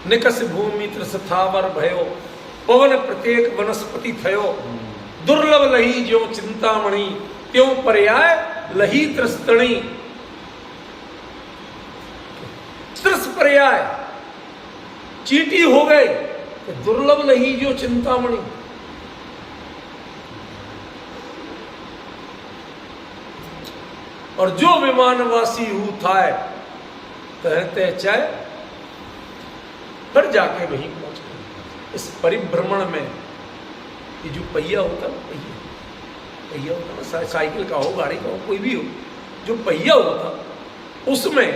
निकस भूमि त्रस्थावर भयो, पवन प्रत्येक वनस्पति थयो, दुर्लभ लही जो चिंतामणि, त्यों पर्याय लही त्रस्तणी। त्रस पर्याय चींटी हो गए, तो दुर्लभ लही जो चिंतामणि। और जो विमानवासी हु थाय, कहते चाहे फिर जाके वहीं पहुंच गए। इस परिभ्रमण में ये जो पहिया होता है, पहिया होता ना, साइकिल का हो, गाड़ी का हो, कोई भी हो, जो पहिया होता उसमें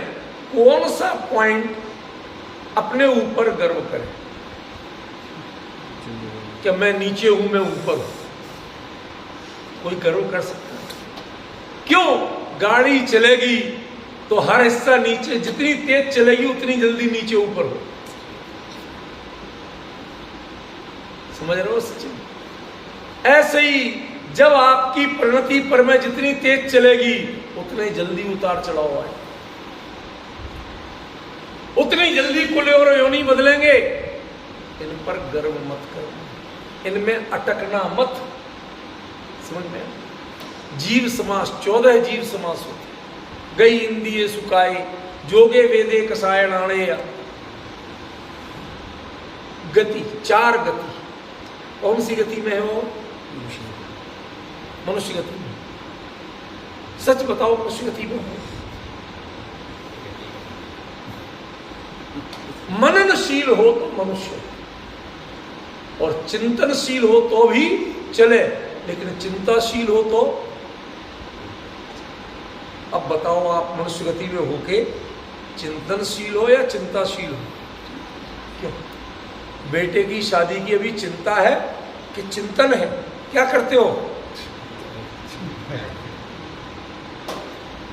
कौन सा पॉइंट अपने ऊपर गर्व करे? क्या मैं नीचे हूं, मैं ऊपर हूं? कोई गर्व कर सकता है? क्यों? गाड़ी चलेगी तो हर हिस्सा नीचे, जितनी तेज चलेगी उतनी जल्दी नीचे ऊपर हो। समझ रहे हो सचिन? ऐसे ही जब आपकी परिणति पर में जितनी तेज चलेगी उतने जल्दी उतार चढ़ाव आए, उतनी जल्दी कुल और योनि बदलेंगे। इन पर गर्व मत करो, इनमें अटकना मत। समझ में? जीव समास 14 जीव समास होते, गई इंदिये सुकाए, जोगे वेदे कसाय नाणे। गति, 4 गति। कौन सी गति में है वो? मनुष्य गति में। सच बताओ, मनुष्य गति में हो? मननशील हो तो मनुष्य, और चिंतनशील हो तो भी चले, लेकिन चिंताशील हो तो? अब बताओ, आप मनुष्य गति में होके चिंतनशील हो या चिंताशील हो? क्यों? बेटे की शादी की अभी चिंता है कि चिंतन है? क्या करते हो?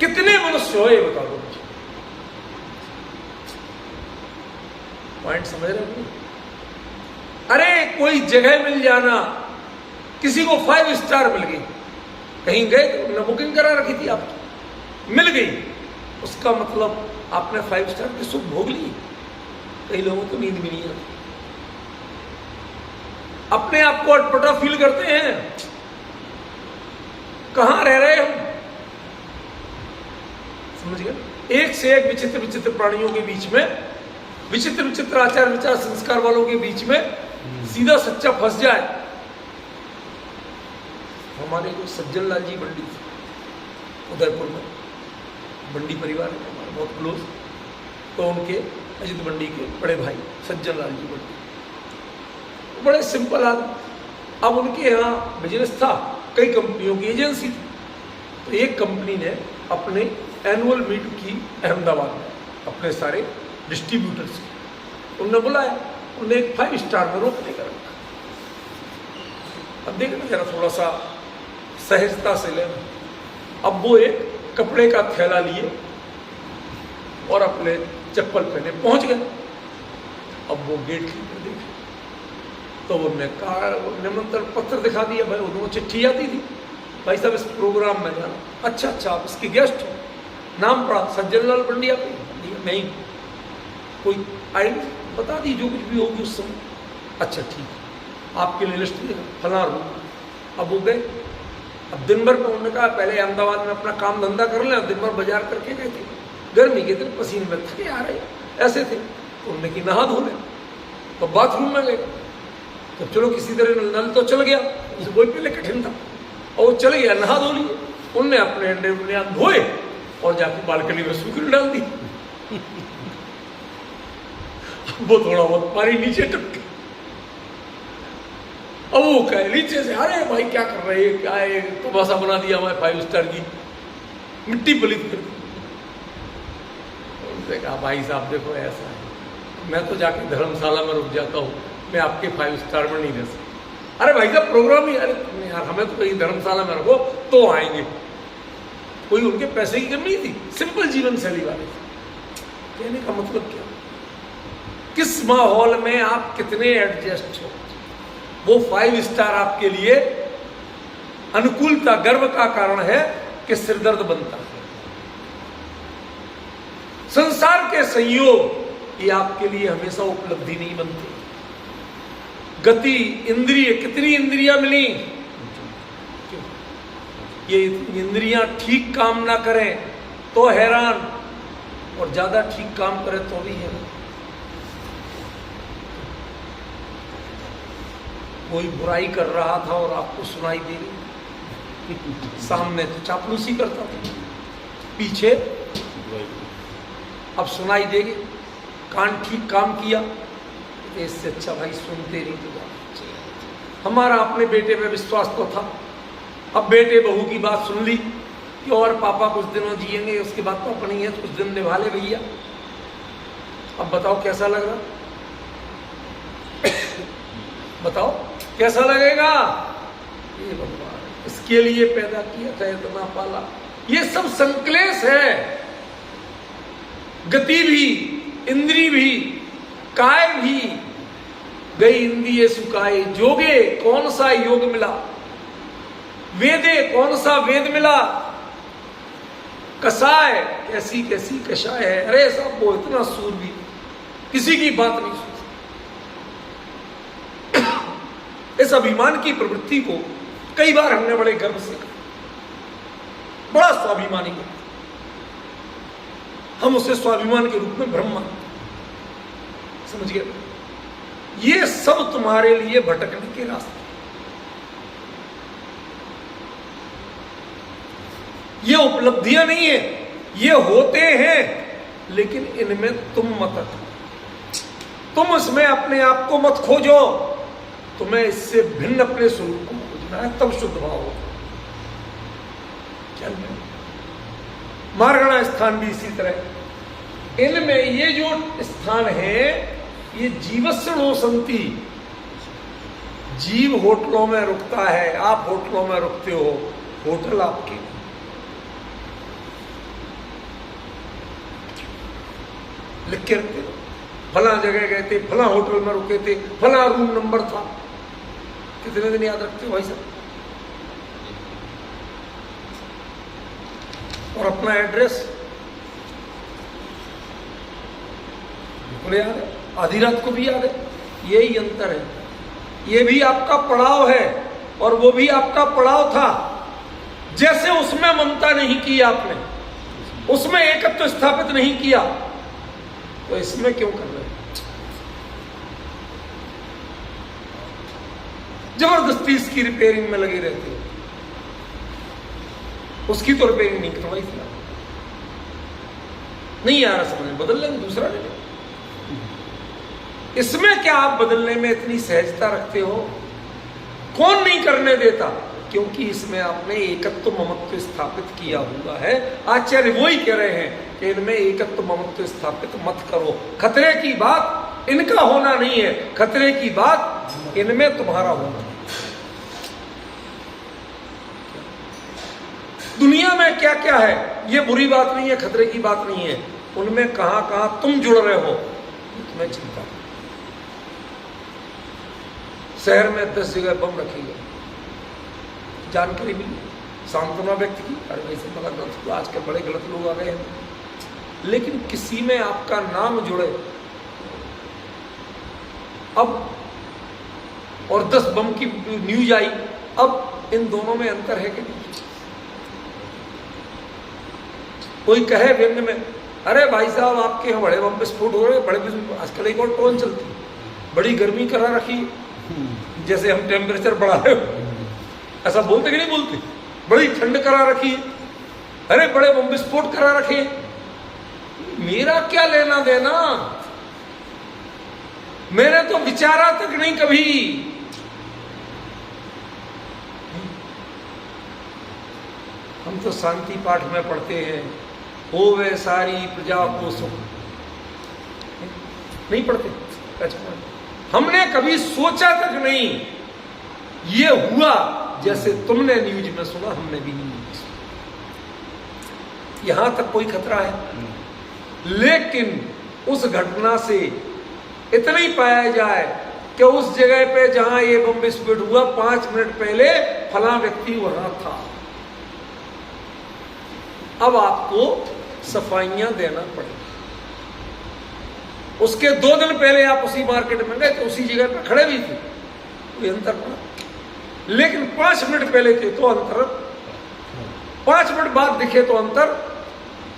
कितने मनुष्य हो ये बता दो मुझे। पॉइंट समझ रहे हो? अरे कोई जगह मिल जाना, किसी को 5 स्टार मिल गई, कहीं गए तो उन्होंने बुकिंग करा रखी थी आपकी, मिल गई, उसका मतलब आपने 5 स्टार की सुख भोग ली। कई लोगों को नींद भी नहीं आती, अपने आप को अटपटा फील करते हैं। कहां रह रहे हम? समझ गए? एक से एक विचित्र विचित्र प्राणियों के बीच में, विचित्र विचित्र आचार विचार संस्कार वालों के बीच में सीधा सच्चा फंस जाए। हमारे जो सज्जन लाल जी बंडी उदयपुर में, बंडी परिवार है हमारे बहुत क्लोज, तो उनके अजित बंडी के बड़े भाई सज्जन लाल जी बंडी बड़े सिंपल आदमी। अब उनके यहाँ बिजनेस था, कई कंपनियों की एजेंसी थी, तो एक कंपनी ने अपने एनुअल मीट की अहमदाबाद में अपने सारे डिस्ट्रीब्यूटर्स की, उन्होंने बुलाया, उन्हें एक 5 स्टार में रोकने का रखा। अब देखना जरा, थोड़ा सा सहजता से लेना। अब वो एक कपड़े का थैला लिए और अपने चप्पल पहने पहुंच गए। अब वो गेट कीपर देखे तो उन्होंने कहा, निमंत्रण पत्र दिखा दिया। भाई उनको चिट्ठी आती थी, भाई साहब इस प्रोग्राम में जाना। अच्छा अच्छा, आप इसके गेस्ट हो? नाम पढ़ा, सज्जन लाल बंडी। आप नहीं, कोई आई बता दी जो कुछ भी होगी उस समय। अच्छा ठीक है, आपके लिए लिस्ट दिया, फला रूम। अब वो गए। अब दिन भर में उन्होंने कहा पहले अहमदाबाद में अपना काम धंधा कर लें, दिन भर बाजार करके गए थे, गर्मी के दिन पसीने में थके आ रहे ऐसे थे, तो उन्होंने की नहा धो लें। तो बाथरूम में गए, तो चलो किसी तरह नल तो चल गया, उसे वही पहले कठिन था, और वो चल गया, नहा धो लिए। उनने अपने अंडे धोए और जाके बालकनी में सूखी डाल दी। वो थोड़ा बहुत पानी नीचे टपके। अब वो कहे नीचे से, अरे भाई क्या कर रहे हैं, क्या है, तमाशा बना दिया हमारे 5 स्टार की, मिट्टी पलित कर दी। उनसे कहा भाई साहब देखो ऐसा है, मैं तो जाके धर्मशाला में रुक जाता हूँ, मैं आपके 5 स्टार में नहीं रह सकता। अरे भाई साहब प्रोग्राम ही, अरे यार हमें तो कहीं धर्मशाला में रखो तो आएंगे। कोई उनके पैसे की कमी थी, सिंपल जीवन शैली वाले थे। कहने का मतलब क्या, किस माहौल में आप कितने एडजस्ट हो, वो 5 स्टार आपके लिए अनुकूलता, गर्व का कारण है कि सिरदर्द बनता है। संसार के संयोग ये आपके लिए हमेशा उपलब्धि नहीं बनती। गति, इंद्रिय, कितनी इंद्रियां मिली, ये इंद्रियां ठीक काम ना करें तो हैरान, और ज्यादा ठीक काम करें तो भी हैरान। कोई बुराई कर रहा था और आपको सुनाई दे रही, सामने तो चापलूसी करता था, पीछे अब सुनाई देगी। कान ठीक काम किया करते, इससे अच्छा भाई सुनते नहीं तो जाना। हमारा अपने बेटे पे विश्वास तो था, अब बेटे बहू की बात सुन ली कि और पापा कुछ दिनों जिएंगे, उसके बाद तो अपनी है, कुछ दिन निभा ले भैया। अब बताओ कैसा लग रहा, बताओ कैसा लगेगा? ये भगवान इसके लिए पैदा किया था, इतना पाला। ये सब संक्लेश है, गति भी, इंद्री भी, काय भी। गई इंद्रिय सुकाए जोगे, कौन सा योग मिला? वेदे, कौन सा वेद मिला? कसाय, कैसी कैसी कषाय है। अरे साहब वो इतना सूरवीर, किसी की बात नहीं सुनता। इस अभिमान की प्रवृत्ति को कई बार हमने बड़े गर्व से कहा, बड़ा स्वाभिमानी है, हम उसे स्वाभिमान के रूप में ब्रह्म मानते। समझ गए? ये सब तुम्हारे लिए भटकने के रास्ते, ये उपलब्धियां नहीं है, ये होते हैं, लेकिन इनमें तुम मत अटको, तुम इसमें अपने आप को मत खोजो, तुम्हें इससे भिन्न अपने स्वरूप को खोजना है, तब शुद्ध भाव हो। क्या मार्गणा स्थान भी इसी तरह, इनमें ये जो स्थान है ये जीवस्नो संति, जीव होटलों में रुकता है, आप होटलों में रुकते हो, होटल आपके। लिख के रखते हो, फला जगह गए थे, फला होटल में रुके थे, फला रूम नंबर था। कितने दिन याद रखते हो भाई साहब? और अपना एड्रेस बिल्कुल याद है, आधी रात को भी याद है। यही अंतर है, ये भी आपका पड़ाव है और वो भी आपका पड़ाव था। जैसे उसमें ममता नहीं की आपने, उसमें एकत्व स्थापित नहीं किया, तो इसमें क्यों कर रहे हैं? जबरदस्ती इसकी रिपेयरिंग में लगे रहते हो। उसकी तो रिपेयरिंग नहीं करवाई थी, नहीं आ रहा समझ, बदल लेंगे, दूसरा ले लेंगे। इसमें क्या आप बदलने में इतनी सहजता रखते हो? कौन नहीं करने देता? क्योंकि इसमें आपने एकत्व ममत्व स्थापित किया हुआ है। आचार्य वो ही कह रहे हैं कि इनमें एकत्व ममत्व स्थापित मत करो। खतरे की बात इनका होना नहीं है, खतरे की बात इनमें तुम्हारा होना। दुनिया में क्या क्या है, ये बुरी बात नहीं है, खतरे की बात नहीं है, उनमें कहां कहां तुम जुड़ रहे हो, तुम्हें चिंता। शहर में 10 जगह बम रखे गए, जानकारी मिली, सांत्वना व्यक्त की, अरे भाई से बड़ा गलत, आजकल बड़े गलत लोग आ गए हैं, लेकिन किसी में आपका नाम जुड़े अब, और 10 बम की न्यूज आई, अब इन दोनों में अंतर है कि नहीं? कोई कहे व्यंग में, अरे भाई साहब आपके यहाँ बड़े बम विस्फोट हो रहे, बड़े आजकल एक और टोन चलती, बड़ी गर्मी करा रखी, जैसे हम टेम्परेचर बढ़ा रहे हो, ऐसा बोलते कि नहीं बोलते? बड़ी ठंड करा रखी, अरे बड़े बम विस्फोट करा रखे। मेरा क्या लेना देना, मैंने तो विचारा तक नहीं कभी। हम तो शांति पाठ में पढ़ते हैं, होवे सारी प्रजा को सुख, नहीं पढ़ते? हमने कभी सोचा तक नहीं, ये हुआ जैसे तुमने न्यूज में सुना, हमने भी न्यूज में सुना। यहां तक कोई खतरा है, लेकिन उस घटना से इतना ही पाया जाए कि उस जगह पे जहां ये बम विस्फोट हुआ 5 मिनट पहले फला व्यक्ति वहां था। अब आपको सफाइयां देना पड़ेगा। उसके 2 दिन पहले आप उसी मार्केट में गए तो उसी जगह पर खड़े भी थे, कोई अंतर पड़ा, लेकिन 5 मिनट पहले थे तो अंतर, 5 मिनट बाद दिखे तो अंतर,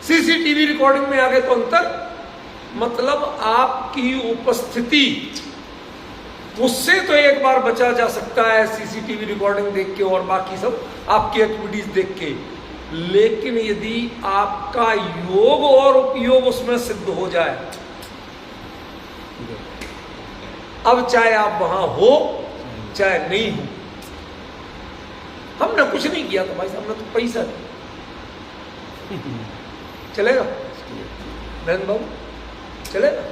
सीसीटीवी रिकॉर्डिंग में आ गए तो अंतर। मतलब आपकी उपस्थिति, उससे तो एक बार बचा जा सकता है सीसीटीवी रिकॉर्डिंग देख के और बाकी सब आपकी एक्टिविटीज देख के, लेकिन यदि आपका योग और उपयोग उसमें सिद्ध हो जाए अब चाहे आप वहां हो चाहे नहीं हो। हमने कुछ नहीं किया तो भाई साहब, हमने तो पैसा दिया। चलेगा नरेंद्र बाबू, चलेगा?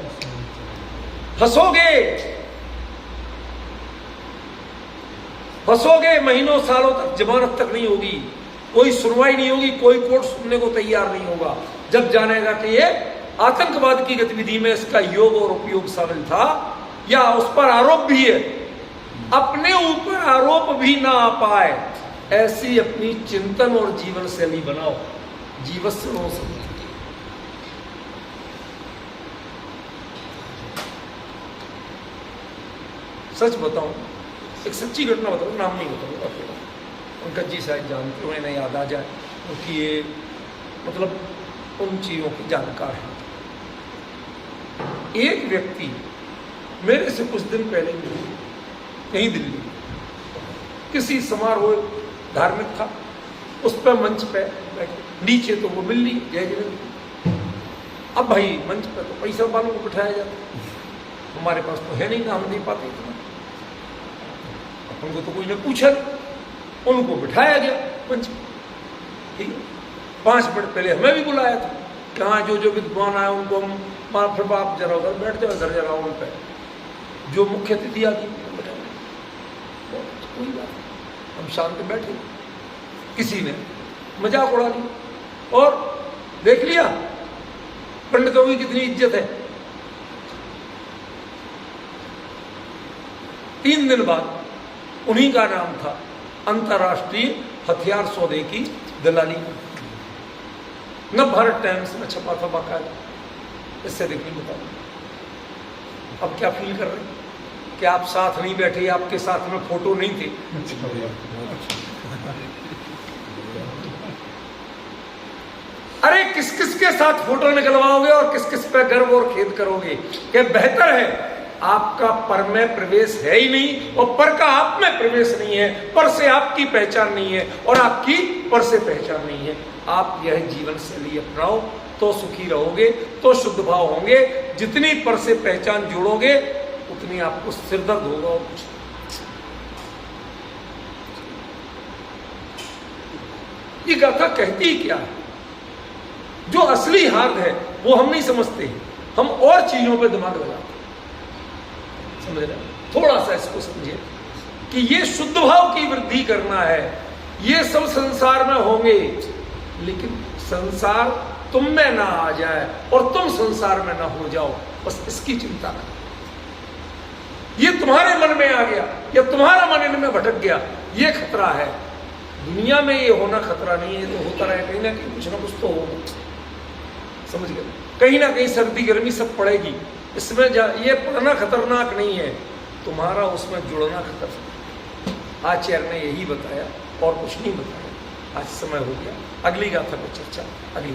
फंसोगे महीनों सालों तक, जमानत तक नहीं होगी, कोई सुनवाई नहीं होगी, कोई कोर्ट सुनने को तैयार नहीं होगा। जब जानेगा कि ये आतंकवाद की गतिविधि में इसका योग और उपयोग शामिल था, या उस पर आरोप भी है, अपने ऊपर आरोप भी ना आ पाए, ऐसी अपनी चिंतन और जीवन शैली बनाओ। जीवस्व सच बताऊं, एक सच्ची घटना बताऊं, नाम नहीं बताऊंगा, उनका जी शायद जानते हो, इन्हें याद आ जाए, क्योंकि ये मतलब उन चीज़ों की जानकार है। एक व्यक्ति मेरे से कुछ दिन पहले मिले, यहीं दिल्ली, किसी समारोह धार्मिक था, उस पर मंच पे बैठे, नीचे तो वो मिल ली जय जय। अब भाई मंच पे तो पैसा वालों को बिठाया जाता, हमारे पास तो है नहीं ना, हम नहीं पाते इतना, उनको तो कोई ने पूछा, उनको बिठाया गया मंच पे। ठीक है, 5 मिनट पहले हमें भी बुलाया था कि हाँ जो विद्वान आए उनको हम, फिर आप जरा उधर बैठते हो, इधर जरा उन पे जो मुख्य अतिथि आती कोई बात नहीं, हम शांत बैठे। किसी ने मजाक उड़ा लिया और देख लिया पंडितों की कितनी इज्जत है। 3 दिन बाद उन्हीं का नाम था अंतर्राष्ट्रीय हथियार सौदे की दलाली। न भारत टाइम्स में छपा था बाकायदा, इससे देखने बताओ। अब क्या फील कर रहे हैं कि आप साथ नहीं बैठे, आपके साथ में फोटो नहीं थे। अरे किस किस के साथ फोटो निकलवाओगे और किस किस पे गर्व और खेद करोगे? कि बेहतर है आपका पर में प्रवेश है ही नहीं और पर का आप में प्रवेश नहीं है, पर से आपकी पहचान नहीं है और आपकी पर से पहचान नहीं है। आप यह जीवन शैली अपनाओ तो सुखी रहोगे, तो शुद्ध भाव होंगे। जितनी पर से पहचान जोड़ोगे उतनी आपको सिरदर्द होगा और कुछ। ये गाथा कहती क्या है? जो असली हार्द है वो हम नहीं समझते, हम और चीजों पे दिमाग लगाते। समझ रहे? थोड़ा सा इसको समझिए कि ये शुद्ध भाव की वृद्धि करना है। ये सब संसार में होंगे, लेकिन संसार तुम में ना आ जाए और तुम संसार में ना हो जाओ, बस इसकी चिंता करो। ये तुम्हारे मन में आ गया या तुम्हारा मन इनमें भटक गया, ये खतरा है। दुनिया में ये होना खतरा नहीं है, तो होता रहे, कहीं ना कहीं कुछ ना कुछ तो होगा। समझ गए? कहीं ना कहीं सर्दी गर्मी सब पड़ेगी, इसमें ये पड़ना खतरनाक नहीं है, तुम्हारा उसमें जुड़ना खतरनाक। आचार्य ने यही बताया और कुछ नहीं बताया। आज समय हो गया, अगली गाथा पर चर्चा अगली।